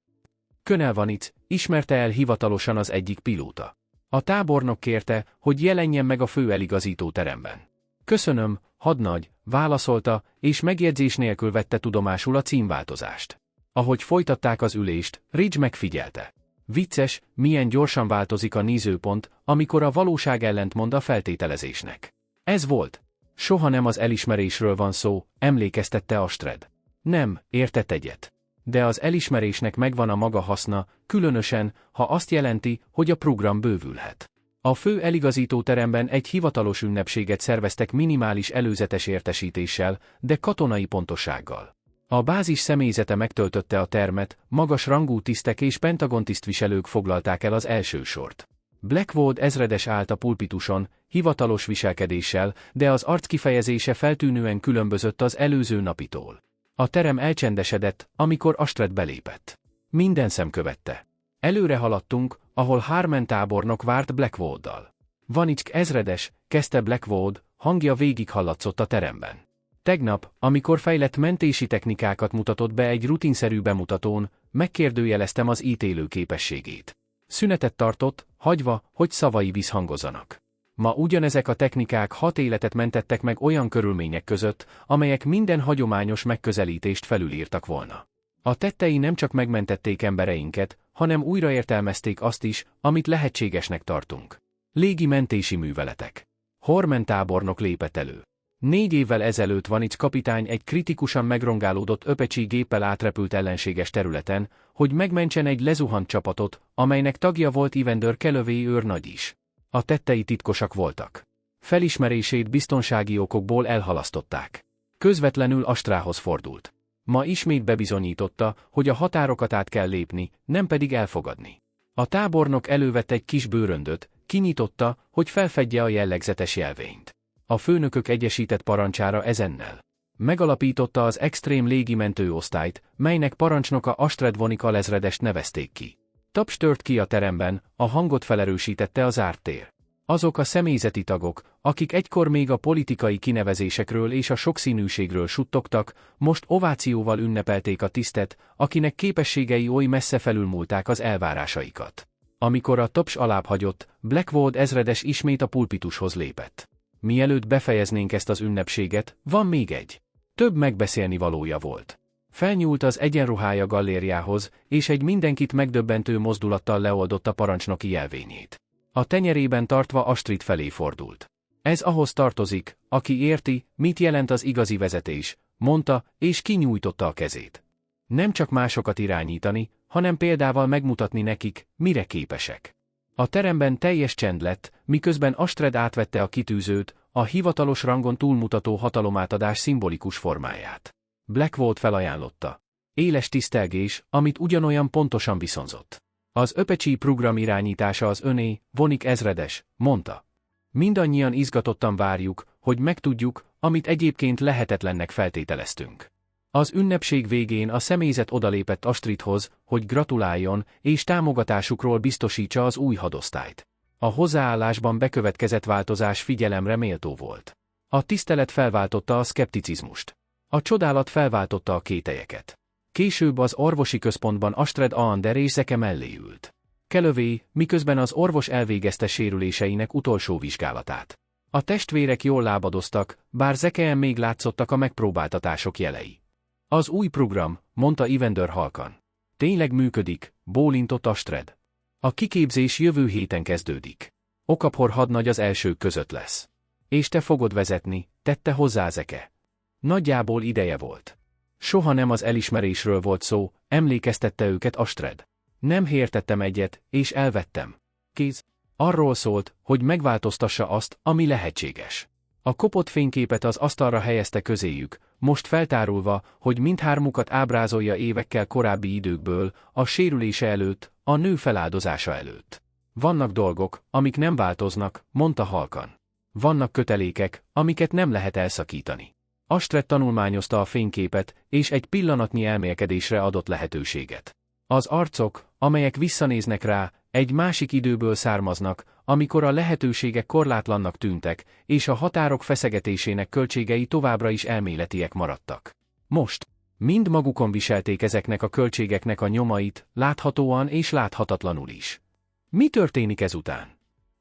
Colonel Vanic, ismerte el hivatalosan az egyik pilóta. A tábornok kérte, hogy jelenjen meg a főeligazító teremben. Köszönöm, hadnagy, válaszolta, és megjegyzés nélkül vette tudomásul a címváltozást. Ahogy folytatták az ülést, Ridge megfigyelte. Vicces, milyen gyorsan változik a nézőpont, amikor a valóság ellentmond a feltételezésnek. Ez volt. Soha nem az elismerésről van szó, emlékeztette Astrid. Nem, értett egyet. De az elismerésnek megvan a maga haszna, különösen, ha azt jelenti, hogy a program bővülhet. A fő eligazítóteremben egy hivatalos ünnepséget szerveztek minimális előzetes értesítéssel, de katonai pontosággal. A bázis személyzete megtöltötte a termet, magas rangú tisztek és Pentagon tisztviselők foglalták el az első sort. Blackwood ezredes állt a pulpituson, hivatalos viselkedéssel, de az arckifejezése feltűnően különbözött az előző napitól. A terem elcsendesedett, amikor Astrid belépett. Minden szem követte. Előre haladtunk, ahol Harman tábornok várt Blackwooddal. Vanicsk ezredes, kezdte Blackwood, hangja végig hallatszott a teremben. Tegnap, amikor fejlett mentési technikákat mutatott be egy rutinszerű bemutatón, megkérdőjeleztem az ítélő képességét. Szünetet tartott, hagyva, hogy szavai visszhangozzanak. Ma ugyanezek a technikák 6 életet mentettek meg olyan körülmények között, amelyek minden hagyományos megközelítést felülírtak volna. A tettei nem csak megmentették embereinket, hanem újraértelmezték azt is, amit lehetségesnek tartunk. Légi mentési műveletek. Harman tábornok lépett elő. 4 évvel ezelőtt Vanicsk kapitány egy kritikusan megrongálódott öpecsi géppel átrepült ellenséges területen, hogy megmentsen egy lezuhant csapatot, amelynek tagja volt Evander Kelloway őrnagy is. A tettei titkosak voltak. Felismerését biztonsági okokból elhalasztották. Közvetlenül Astrához fordult. Ma ismét bebizonyította, hogy a határokat át kell lépni, nem pedig elfogadni. A tábornok elővett egy kis bőröndöt, kinyitotta, hogy felfedje a jellegzetes jelvényt. A főnökök egyesített parancsára ezennel. Megalapította az extrém légimentő osztályt, melynek parancsnoka Astrid Vonik alezredest nevezték ki. Taps tört ki a teremben, a hangot felerősítette az zárt tér. Azok a személyzeti tagok, akik egykor még a politikai kinevezésekről és a sokszínűségről suttogtak, most ovációval ünnepelték a tisztet, akinek képességei oly messze felülmúlták az elvárásaikat. Amikor a taps alább hagyott, Blackwood ezredes ismét a pulpitushoz lépett. Mielőtt befejeznénk ezt az ünnepséget, van még egy. Több megbeszélni valója volt. Felnyúlt az egyenruhája gallériához, és egy mindenkit megdöbbentő mozdulattal leoldotta parancsnoki jelvényét. A tenyerében tartva Astrid felé fordult. Ez ahhoz tartozik, aki érti, mit jelent az igazi vezetés, mondta, és kinyújtotta a kezét. Nem csak másokat irányítani, hanem példával megmutatni nekik, mire képesek. A teremben teljes csend lett, miközben Astrid átvette a kitűzőt, a hivatalos rangon túlmutató hatalomátadás szimbolikus formáját. Blackwood felajánlotta. Éles tisztelgés, amit ugyanolyan pontosan viszonzott. Az öpecsi program irányítása az öné, Vonik ezredes, mondta. Mindannyian izgatottan várjuk, hogy megtudjuk, amit egyébként lehetetlennek feltételeztünk. Az ünnepség végén a személyzet odalépett Astridhoz, hogy gratuláljon, és támogatásukról biztosítsa az új hadosztályt. A hozzáállásban bekövetkezett változás figyelemre méltó volt. A tisztelet felváltotta a szkepticizmust. A csodálat felváltotta a kételyeket. Később az orvosi központban Astrid Ander és Zeke mellé ült. Kelloway, miközben az orvos elvégezte sérüléseinek utolsó vizsgálatát. A testvérek jól lábadoztak, bár Zekeen még látszottak a megpróbáltatások jelei. Az új program, mondta Evander halkan. Tényleg működik, bólintott Astrid. A kiképzés jövő héten kezdődik. Okaphor hadnagy az elsők között lesz. És te fogod vezetni, tette hozzá Zeke. Nagyjából ideje volt. Soha nem az elismerésről volt szó, emlékeztette őket Astrid. Nem értettem egyet, és elvettem. Kéz. Arról szólt, hogy megváltoztassa azt, ami lehetséges. A kopott fényképet az asztalra helyezte közéjük, most feltárulva, hogy mindhármukat ábrázolja évekkel korábbi időkből, a sérülése előtt, a nő feláldozása előtt. Vannak dolgok, amik nem változnak, mondta halkan. Vannak kötelékek, amiket nem lehet elszakítani. Astrid tanulmányozta a fényképet, és egy pillanatnyi elmélkedésre adott lehetőséget. Az arcok, amelyek visszanéznek rá, egy másik időből származnak, amikor a lehetőségek korlátlannak tűntek, és a határok feszegetésének költségei továbbra is elméletiek maradtak. Most mind magukon viselték ezeknek a költségeknek a nyomait, láthatóan és láthatatlanul is. Mi történik ezután?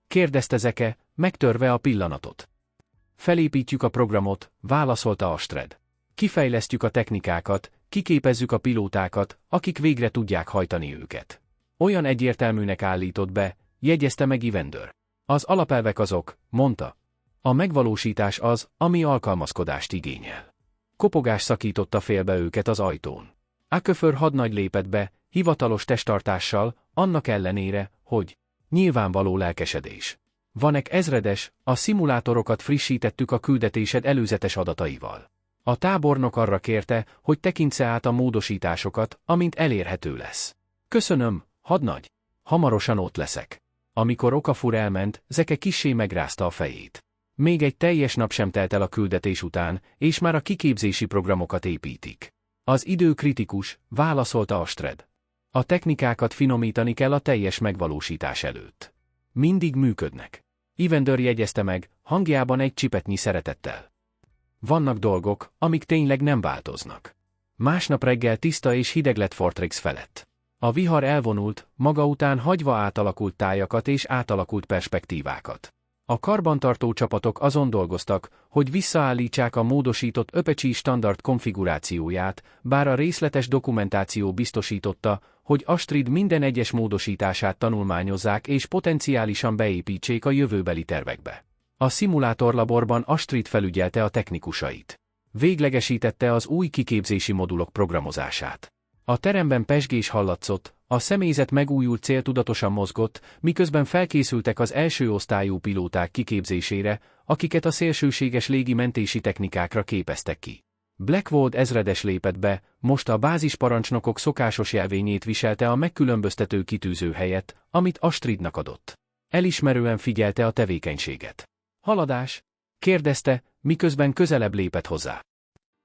Kérdezte Zeke, megtörve a pillanatot. Felépítjük a programot, válaszolta Astrid. Kifejlesztjük a technikákat, kiképezzük a pilótákat, akik végre tudják hajtani őket. Olyan egyértelműnek állított be, jegyezte meg Evander. Az alapelvek azok, mondta. A megvalósítás az, ami alkalmazkodást igényel. Kopogás szakította félbe őket az ajtón. Aköför hadnagy lépett be, hivatalos testtartással, annak ellenére, hogy nyilvánvaló lelkesedés. Vanek ezredes, a szimulátorokat frissítettük a küldetésed előzetes adataival. A tábornok arra kérte, hogy tekintse át a módosításokat, amint elérhető lesz. Köszönöm, hadnagy. Hamarosan ott leszek. Amikor Okafor elment, Zeke kissé megrázta a fejét. Még egy teljes nap sem telt el a küldetés után, és már a kiképzési programokat építik. Az idő kritikus, válaszolta Astrid. A technikákat finomítani kell a teljes megvalósítás előtt. Mindig működnek. Evander jegyezte meg, hangjában egy csipetnyi szeretettel. Vannak dolgok, amik tényleg nem változnak. Másnap reggel tiszta és hideg lett Fortrix felett. A vihar elvonult, maga után hagyva átalakult tájakat és átalakult perspektívákat. A karbantartó csapatok azon dolgoztak, hogy visszaállítsák a módosított Apache standard konfigurációját, bár a részletes dokumentáció biztosította, hogy Astrid minden egyes módosítását tanulmányozzák és potenciálisan beépítsék a jövőbeli tervekbe. A szimulátorlaborban Astrid felügyelte a technikusait. Véglegesítette az új kiképzési modulok programozását. A teremben pezsgés hallatszott, a személyzet megújult céltudatosan mozgott, miközben felkészültek az első osztályú pilóták kiképzésére, akiket a szélsőséges légimentési technikákra képeztek ki. Blackwood ezredes lépett be, most a bázisparancsnokok szokásos jelvényét viselte a megkülönböztető kitűző helyett, amit Astridnak adott. Elismerően figyelte a tevékenységet. Haladás? Kérdezte, miközben közelebb lépett hozzá.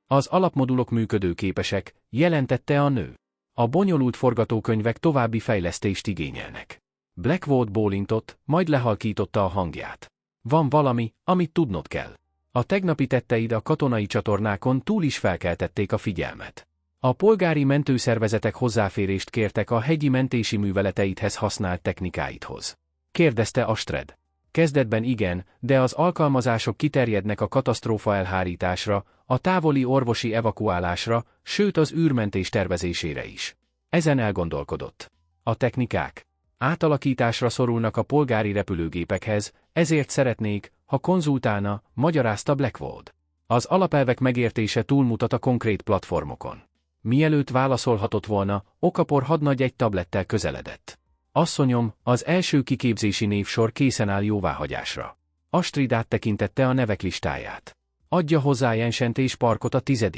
Az alapmodulok működőképesek, jelentette a nő. A bonyolult forgatókönyvek további fejlesztést igényelnek. Blackwood bólintott, majd lehalkította a hangját. Van valami, amit tudnod kell. A tegnapi tetteid a katonai csatornákon túl is felkeltették a figyelmet. A polgári mentőszervezetek hozzáférést kértek a hegyi mentési műveleteidhez használt technikáidhoz. Kérdezte Astrid. Kezdetben igen, de az alkalmazások kiterjednek a katasztrófa elhárításra, a távoli orvosi evakuálásra, sőt az űrmentés tervezésére is. Ezen elgondolkodott. A technikák átalakításra szorulnak a polgári repülőgépekhez, ezért szeretnék, ha konzultálna, magyarázta Blackwood. Az alapelvek megértése túlmutat a konkrét platformokon. Mielőtt válaszolhatott volna, Okafor hadnagy egy tablettel közeledett. Asszonyom, az első kiképzési névsor készen áll jóváhagyásra. Astrid áttekintette a nevek listáját. Adja hozzá Jensent és Parkot a 10.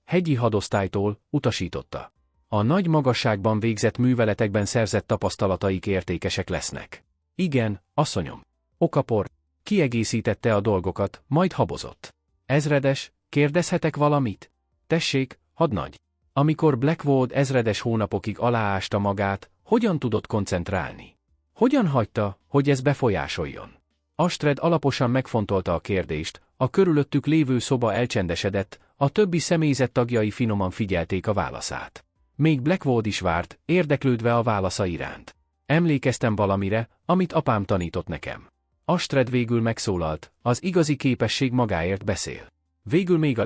hegyi hadosztálytól, utasította. A nagy magasságban végzett műveletekben szerzett tapasztalataik értékesek lesznek. Igen, asszonyom. Okafor kiegészítette a dolgokat, majd habozott. Ezredes, kérdezhetek valamit? Tessék, hadnagy. Amikor Blackwood ezredes hónapokig aláásta magát, hogyan tudott koncentrálni? Hogyan hagyta, hogy ez befolyásoljon? Astrid alaposan megfontolta a kérdést, a körülöttük lévő szoba elcsendesedett, a többi személyzet tagjai finoman figyelték a válaszát. Még Blackwood is várt, érdeklődve a válasza iránt. Emlékeztem valamire, amit apám tanított nekem. Astrid végül megszólalt, az igazi képesség magáért beszél. Végül még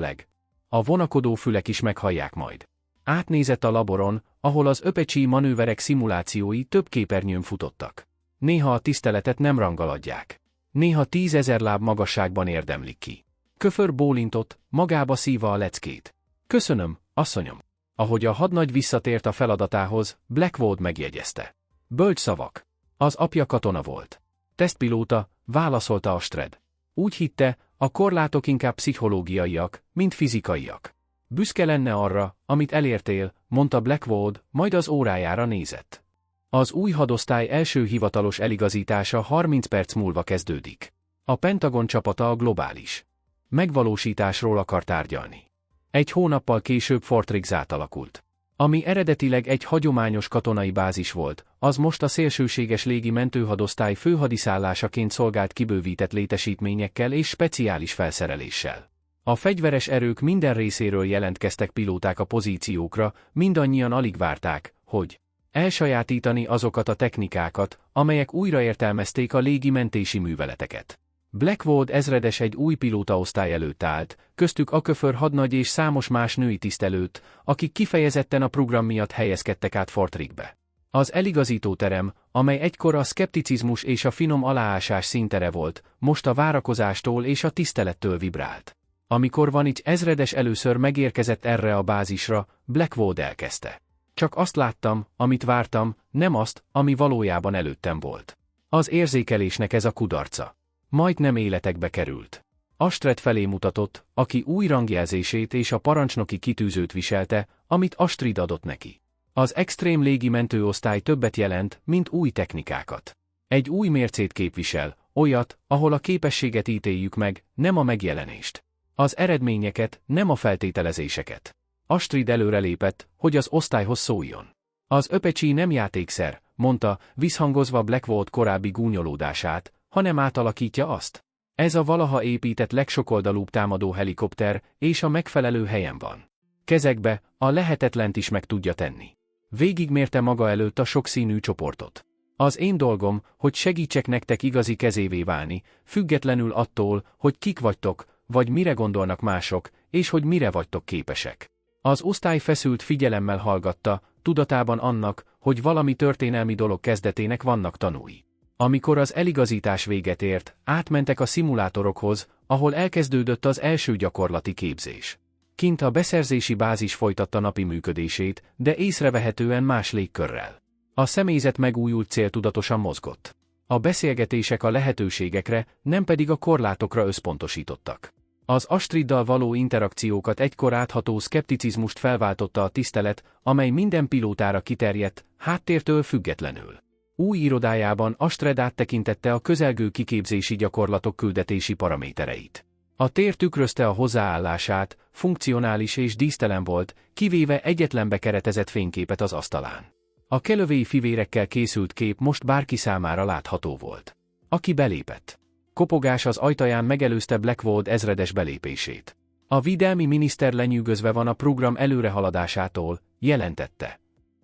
a vonakodó fülek is meghallják majd. Átnézett a laboron, ahol az Apache manőverek szimulációi több képernyőn futottak. Néha a tiszteletet nem rangaladják. Néha 10 000 láb magasságban érdemlik ki. Köför bólintott, magába szívva a leckét. Köszönöm, asszonyom. Ahogy a hadnagy visszatért a feladatához, Blackwood megjegyezte. Bölcs szavak. Az apja katona volt. Tesztpilóta, válaszolta Astrid. Úgy hitte, a korlátok inkább pszichológiaiak, mint fizikaiak. Büszke lenne arra, amit elértél, mondta Blackwood, majd az órájára nézett. Az új hadosztály első hivatalos eligazítása 30 perc múlva kezdődik. A Pentagon csapata a globális megvalósításról akar tárgyalni. Egy hónappal később Fortrix átalakult. Ami eredetileg egy hagyományos katonai bázis volt, az most a szélsőséges légi mentőhadosztály főhadiszállásaként szolgált kibővített létesítményekkel és speciális felszereléssel. A fegyveres erők minden részéről jelentkeztek pilóták a pozíciókra, mindannyian alig várták, hogy elsajátítani azokat a technikákat, amelyek újraértelmezték a légi mentési műveleteket. Blackwood ezredes egy új pilótaosztály előtt állt, köztük Aköför hadnagy és számos más női tiszt előtt, akik kifejezetten a program miatt helyezkedtek át Fortrixbe. Az eligazító terem, amely egykor a szkepticizmus és a finom aláásás színtere volt, most a várakozástól és a tisztelettől vibrált. Amikor Vanics ezredes először megérkezett erre a bázisra, Blackwood elkezdte. Csak azt láttam, amit vártam, nem azt, ami valójában előttem volt. Az érzékelésnek ez a kudarca. Majdnem életekbe került. Astrid felé mutatott, aki új rangjelzését és a parancsnoki kitűzőt viselte, amit Astrid adott neki. Az extrém légi mentőosztály többet jelent, mint új technikákat. Egy új mércét képvisel, olyat, ahol a képességet ítéljük meg, nem a megjelenést. Az eredményeket, nem a feltételezéseket. Astrid előrelépett, hogy az osztályhoz szóljon. Az öpecsi nem játékszer, mondta, visszhangozva Blackwood korábbi gúnyolódását, hanem átalakítja azt. Ez a valaha épített legsokoldalúbb támadó helikopter, és a megfelelő helyen van. Kezekbe, a lehetetlent is meg tudja tenni. Végigmérte maga előtt a sokszínű csoportot. Az én dolgom, hogy segítsek nektek igazi kezévé válni, függetlenül attól, hogy kik vagytok, vagy mire gondolnak mások, és hogy mire vagytok képesek. Az osztály feszült figyelemmel hallgatta, tudatában annak, hogy valami történelmi dolog kezdetének vannak tanúi. Amikor az eligazítás véget ért, átmentek a szimulátorokhoz, ahol elkezdődött az első gyakorlati képzés. Kint a beszerzési bázis folytatta napi működését, de észrevehetően más légkörrel. A személyzet megújult céltudatosan mozgott. A beszélgetések a lehetőségekre, nem pedig a korlátokra összpontosítottak. Az Astriddal való interakciókat egykor átható szkepticizmust felváltotta a tisztelet, amely minden pilótára kiterjedt, háttértől függetlenül. Új irodájában Astrid áttekintette a közelgő kiképzési gyakorlatok küldetési paramétereit. A tér tükrözte a hozzáállását, funkcionális és dísztelen volt, kivéve egyetlen bekeretezett fényképet az asztalán. A kelövéi fivérekkel készült kép most bárki számára látható volt. Aki belépett. Kopogás az ajtaján megelőzte Blackwood ezredes belépését. A védelmi miniszter lenyűgözve van a program előrehaladásától, jelentette.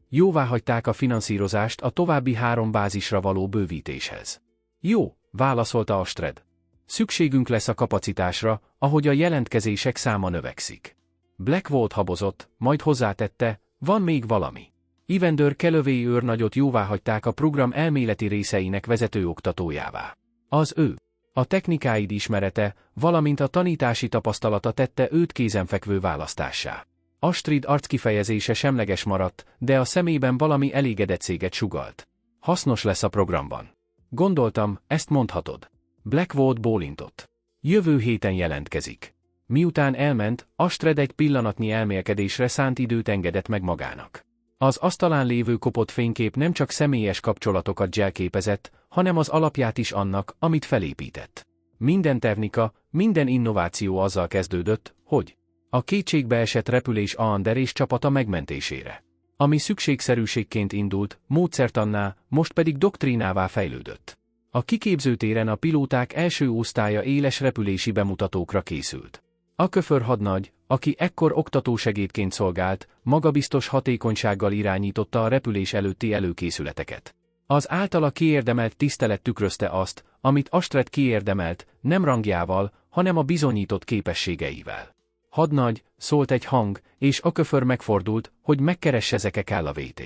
Jóváhagyták a finanszírozást a további 3 bázisra való bővítéshez. Jó, válaszolta Astrid. Szükségünk lesz a kapacitásra, ahogy a jelentkezések száma növekszik. Blackwood habozott, majd hozzátette, van még valami. Evander Kelloway őrnagyot jóváhagyták a program elméleti részeinek vezető oktatójává. Az ő. A technikáid ismerete, valamint a tanítási tapasztalata tette őt kézenfekvő választássá. Astrid arckifejezése semleges maradt, de a szemében valami elégedettséget sugalt. Hasznos lesz a programban. Gondoltam, ezt mondhatod. Blackwood bólintott. Jövő héten jelentkezik. Miután elment, Astrid egy pillanatnyi elmélkedésre szánt időt engedett meg magának. Az asztalán lévő kopott fénykép nem csak személyes kapcsolatokat zselképezett, hanem az alapját is annak, amit felépített. Minden technika, minden innováció azzal kezdődött, hogy a kétségbeesett repülés Ander és csapata megmentésére. Ami szükségszerűségként indult, módszertanná, most pedig doktrínává fejlődött. A kiképzőtéren a pilóták első osztálya éles repülési bemutatókra készült. A Köför hadnagy, aki ekkor oktatósegédként szolgált, magabiztos hatékonysággal irányította a repülés előtti előkészületeket. Az általa kiérdemelt tisztelet tükrözte azt, amit Astrid kiérdemelt, nem rangjával, hanem a bizonyított képességeivel. Hadnagy, szólt egy hang, és a Köför megfordult, hogy megkeresse Zekekál a VT.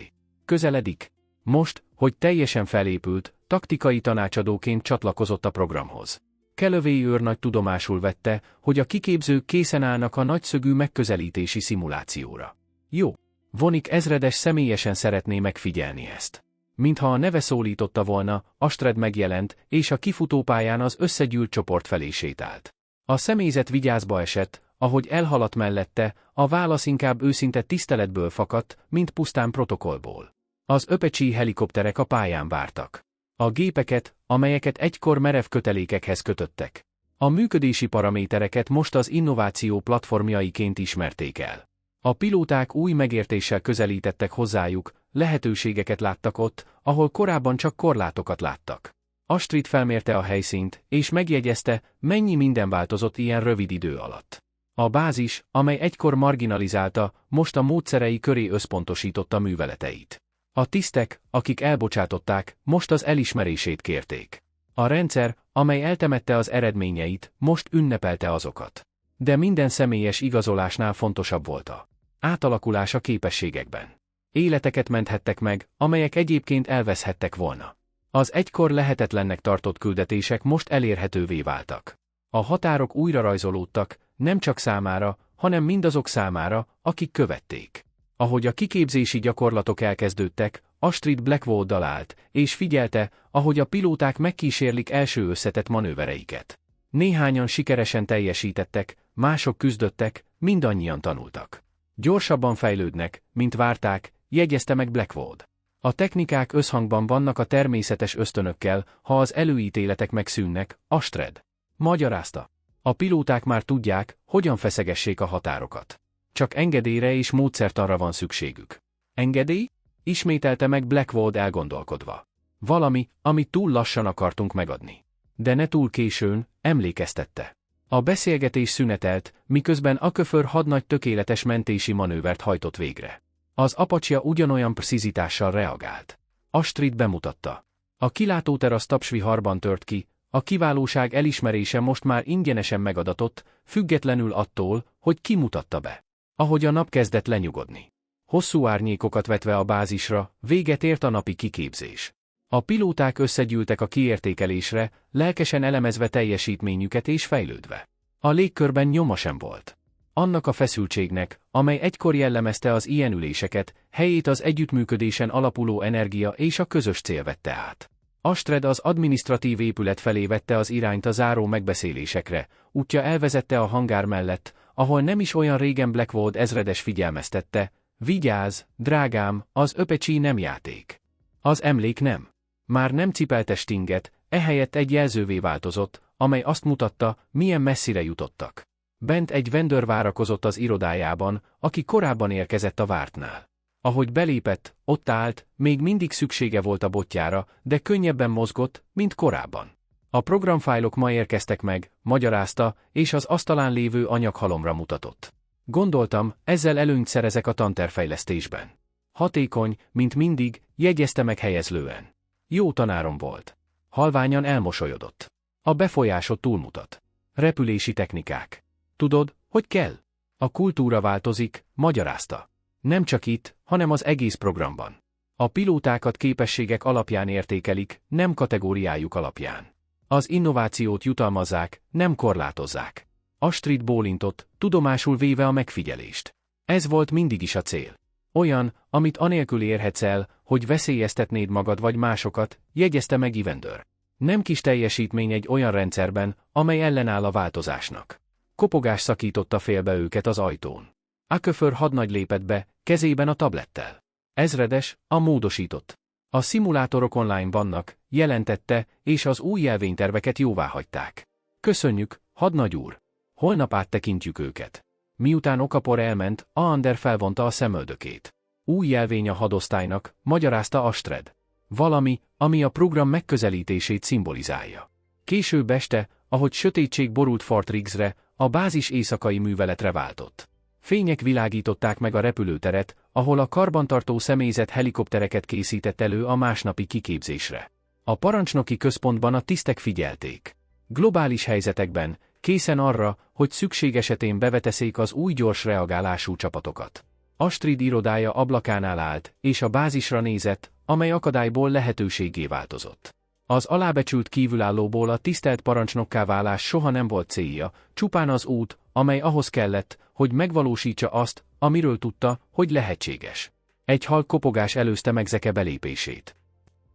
Közeledik. Most, hogy teljesen felépült, taktikai tanácsadóként csatlakozott a programhoz. Kelloway őrnagy tudomásul vette, hogy a kiképzők készen állnak a nagyszögű megközelítési szimulációra. Jó. Vonik ezredes személyesen szeretné megfigyelni ezt. Mintha a neve szólította volna, Astrid megjelent, és a kifutópályán az összegyűlt csoport felé sétált. A személyzet vigyázba esett, ahogy elhaladt mellette, a válasz inkább őszinte tiszteletből fakadt, mint pusztán protokollból. Az öpecsi helikopterek a pályán vártak. A gépeket, amelyeket egykor merev kötelékekhez kötöttek. A működési paramétereket most az innováció platformjaiként ismerték el. A pilóták új megértéssel közelítettek hozzájuk, lehetőségeket láttak ott, ahol korábban csak korlátokat láttak. Astrid felmérte a helyszínt, és megjegyezte, mennyi minden változott ilyen rövid idő alatt. A bázis, amely egykor marginalizálta, most a módszerei köré összpontosította műveleteit. A tisztek, akik elbocsátották, most az elismerését kérték. A rendszer, amely eltemette az eredményeit, most ünnepelte azokat. De minden személyes igazolásnál fontosabb volt a átalakulás a képességekben. Életeket menthettek meg, amelyek egyébként elveszhettek volna. Az egykor lehetetlennek tartott küldetések most elérhetővé váltak. A határok újra rajzolódtak, nem csak számára, hanem mindazok számára, akik követték. Ahogy a kiképzési gyakorlatok elkezdődtek, Astrid Blackwood-dal állt, és figyelte, ahogy a pilóták megkísérlik első összetett manővereiket. Néhányan sikeresen teljesítettek, mások küzdöttek, mindannyian tanultak. Gyorsabban fejlődnek, mint várták, jegyezte meg Blackwood. A technikák összhangban vannak a természetes ösztönökkel, ha az előítéletek megszűnnek, Astrid magyarázta. A pilóták már tudják, hogyan feszegessék a határokat. Csak engedélyre és módszertanra van szükségük. Engedély? Ismételte meg Blackwood elgondolkodva. Valami, amit túl lassan akartunk megadni. De ne túl későn, emlékeztette. A beszélgetés szünetelt, miközben Aköför hadnagy tökéletes mentési manővert hajtott végre. Az Apache ugyanolyan precizitással reagált. Astrid bemutatta. A kilátóterasz tapsviharban tört ki, a kiválóság elismerése most már ingyenesen megadatott, függetlenül attól, hogy ki mutatta be. Ahogy a nap kezdett lenyugodni. Hosszú árnyékokat vetve a bázisra, véget ért a napi kiképzés. A pilóták összegyűltek a kiértékelésre, lelkesen elemezve teljesítményüket és fejlődve. A légkörben nyoma sem volt. Annak a feszültségnek, amely egykor jellemezte az ilyen üléseket, helyét az együttműködésen alapuló energia és a közös cél vette át. Astrid az adminisztratív épület felé vette az irányt a záró megbeszélésekre, útja elvezette a hangár mellett, ahol nem is olyan régen Blackwood ezredes figyelmeztette: vigyázz, drágám, az Apache nem játék. Az emlék nem. Már nem cipelte Stinget, ehelyett egy jelzővé változott, amely azt mutatta, milyen messzire jutottak. Bent egy vendőr várakozott az irodájában, aki korábban érkezett a vártnál. Ahogy belépett, ott állt, még mindig szüksége volt a botjára, de könnyebben mozgott, mint korábban. A programfájlok ma érkeztek meg, magyarázta, és az asztalán lévő anyaghalomra mutatott. Gondoltam, ezzel előnyt szerezek a tantervfejlesztésben. Hatékony, mint mindig, jegyezte meg helyezlően. Jó tanárom volt. Halványan elmosolyodott. A befolyásod túlmutat. Repülési technikák. Tudod, hogy kell? A kultúra változik, magyarázta. Nem csak itt, hanem az egész programban. A pilótákat képességek alapján értékelik, nem kategóriájuk alapján. Az innovációt jutalmazzák, nem korlátozzák. Astrid bólintott, tudomásul véve a megfigyelést. Ez volt mindig is a cél. Olyan, amit anélkül érhetsz el, hogy veszélyeztetnéd magad vagy másokat, jegyezte meg Evander. Nem kis teljesítmény egy olyan rendszerben, amely ellenáll a változásnak. Kopogás szakította félbe őket az ajtón. Aköför hadnagy lépett be, kezében a tablettel. Ezredes, a módosított. A szimulátorok online vannak, jelentette, és az új jelvényterveket jóváhagyták. Köszönjük, hadnagy úr. Holnap áttekintjük őket. Miután Okafor elment, Aander felvonta a szemöldökét. Új jelvény a hadosztálynak, magyarázta Astrid. Valami, ami a program megközelítését szimbolizálja. Később este, ahogy sötétség borult Fort Riggsre, a bázis éjszakai műveletre váltott. Fények világították meg a repülőteret, ahol a karbantartó személyzet helikoptereket készített elő a másnapi kiképzésre. A parancsnoki központban a tisztek figyelték. Globális helyzetekben, készen arra, hogy szükség esetén beveteszék az új gyors reagálású csapatokat. Astrid irodája ablakánál állt, és a bázisra nézett, amely akadályból lehetőséggé változott. Az alábecsült kívülállóból a tisztelt parancsnokká válás soha nem volt célja, csupán az út, amely ahhoz kellett, hogy megvalósítsa azt, amiről tudta, hogy lehetséges. Egy halk kopogás előzte meg Zeke belépését.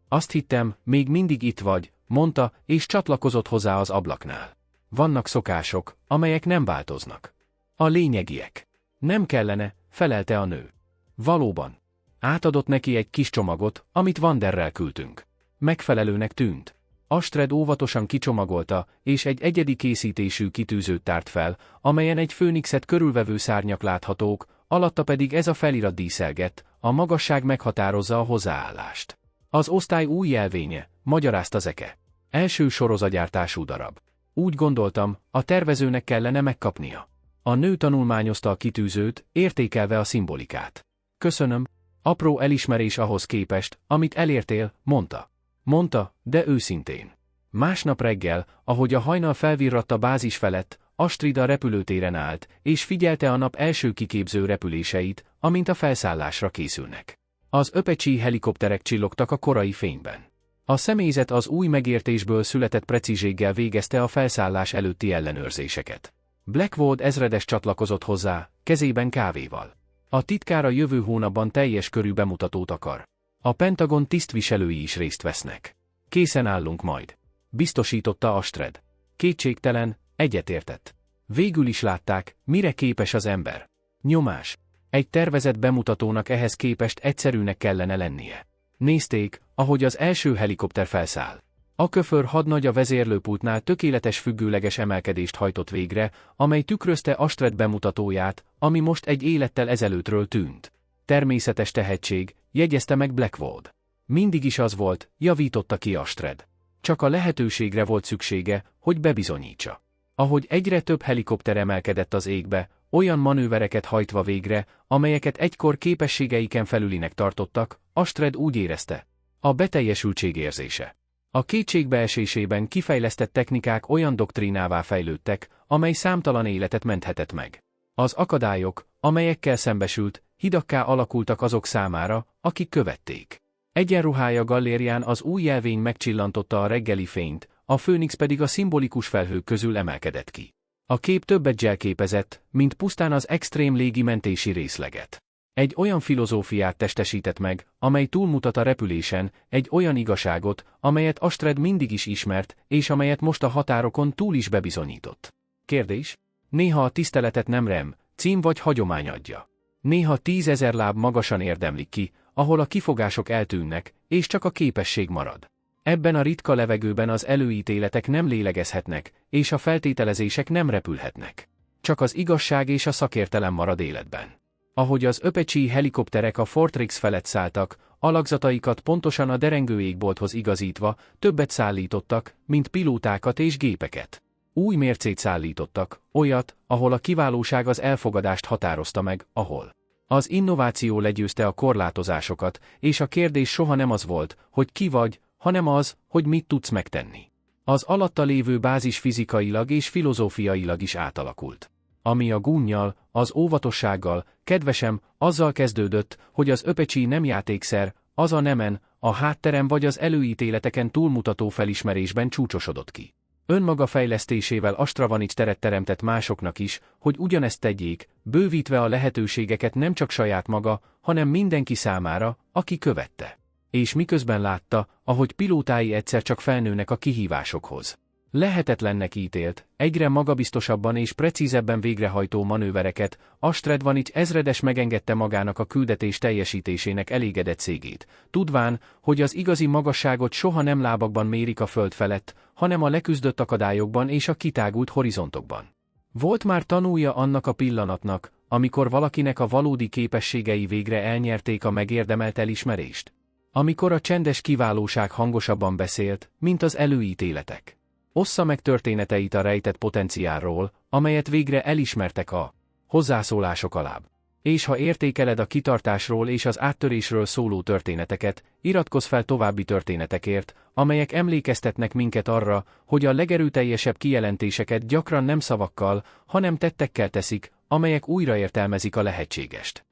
Azt hittem, még mindig itt vagy, mondta, és csatlakozott hozzá az ablaknál. Vannak szokások, amelyek nem változnak. A lényegiek. Nem kellene, felelte a nő. Valóban. Átadott neki egy kis csomagot, amit Vanderrel küldtünk. Megfelelőnek tűnt. Astrid óvatosan kicsomagolta, és egy egyedi készítésű kitűzőt tárt fel, amelyen egy főnixet körülvevő szárnyak láthatók, alatta pedig ez a felirat díszelgett, a magasság meghatározza a hozzáállást. Az osztály új jelvénye, magyarázta Zeke. Első sorozatgyártású darab. Úgy gondoltam, a tervezőnek kellene megkapnia. A nő tanulmányozta a kitűzőt, értékelve a szimbolikát. Köszönöm, apró elismerés ahhoz képest, amit elértél, mondta. Mondta, de őszintén. Másnap reggel, ahogy a hajnal felvirradt a bázis felett, Astrid a repülőtéren állt, és figyelte a nap első kiképző repüléseit, amint a felszállásra készülnek. Az Apache helikopterek csillogtak a korai fényben. A személyzet az új megértésből született precízséggel végezte a felszállás előtti ellenőrzéseket. Blackwood ezredes csatlakozott hozzá, kezében kávéval. A titkár a jövő hónapban teljes körű bemutatót akar. A Pentagon tisztviselői is részt vesznek. Készen állunk majd, biztosította Astrid. Kétségtelen, egyetértett. Végül is látták, mire képes az ember. Nyomás. Egy tervezett bemutatónak ehhez képest egyszerűnek kellene lennie. Nézték, ahogy az első helikopter felszáll. A Köför hadnagy a vezérlőpultnál tökéletes függőleges emelkedést hajtott végre, amely tükrözte Astrid bemutatóját, ami most egy élettel ezelőttről tűnt. Természetes tehetség, jegyezte meg Blackwood. Mindig is az volt, javította ki Astrid. Csak a lehetőségre volt szüksége, hogy bebizonyítsa. Ahogy egyre több helikopter emelkedett az égbe, olyan manővereket hajtva végre, amelyeket egykor képességeiken felülinek tartottak, Astrid úgy érezte. A beteljesültség érzése. A kétségbeesésében kifejlesztett technikák olyan doktrínává fejlődtek, amely számtalan életet menthetett meg. Az akadályok, amelyekkel szembesült, hidakká alakultak azok számára, akik követték. Egyenruhája gallérián az új jelvény megcsillantotta a reggeli fényt, a főnix pedig a szimbolikus felhők közül emelkedett ki. A kép többet jelképezett, mint pusztán az extrém légimentési részleget. Egy olyan filozófiát testesített meg, amely túlmutat a repülésen, egy olyan igazságot, amelyet Astrid mindig is ismert, és amelyet most a határokon túl is bebizonyított. Kérdés? Néha a tiszteletet nem rem, cím vagy hagyomány adja. Néha 10 000 láb magasan érdemlik ki, ahol a kifogások eltűnnek, és csak a képesség marad. Ebben a ritka levegőben az előítéletek nem lélegezhetnek, és a feltételezések nem repülhetnek. Csak az igazság és a szakértelem marad életben. Ahogy az Apache helikopterek a Fortrix felett szálltak, alakzataikat pontosan a derengő égbolthoz igazítva, többet szállítottak, mint pilótákat és gépeket. Új mércét szállítottak, olyat, ahol a kiválóság az elfogadást határozta meg, ahol az innováció legyőzte a korlátozásokat, és a kérdés soha nem az volt, hogy ki vagy, hanem az, hogy mit tudsz megtenni. Az alatta lévő bázis fizikailag és filozófiailag is átalakult. Ami a gúnnyal, az óvatossággal, kedvesem, azzal kezdődött, hogy az Apache nem játékszer, az a nemen, a hátteren vagy az előítéleteken túlmutató felismerésben csúcsosodott ki. Önmaga fejlesztésével Astravanics teret teremtett másoknak is, hogy ugyanezt tegyék, bővítve a lehetőségeket nem csak saját maga, hanem mindenki számára, aki követte. És miközben látta, ahogy pilótái egyszer csak felnőnek a kihívásokhoz. Lehetetlennek ítélt, egyre magabiztosabban és precízebben végrehajtó manővereket, Astrid ezredes megengedte magának a küldetés teljesítésének elégedett szégét, tudván, hogy az igazi magasságot soha nem lábakban mérik a föld felett, hanem a leküzdött akadályokban és a kitágult horizontokban. Volt már tanúja annak a pillanatnak, amikor valakinek a valódi képességei végre elnyerték a megérdemelt elismerést. Amikor a csendes kiválóság hangosabban beszélt, mint az előítéletek. Ossza meg történeteit a rejtett potenciálról, amelyet végre elismertek a hozzászólások alább. És ha értékeled a kitartásról és az áttörésről szóló történeteket, iratkozz fel további történetekért, amelyek emlékeztetnek minket arra, hogy a legerőteljesebb kijelentéseket gyakran nem szavakkal, hanem tettekkel teszik, amelyek újraértelmezik a lehetségest.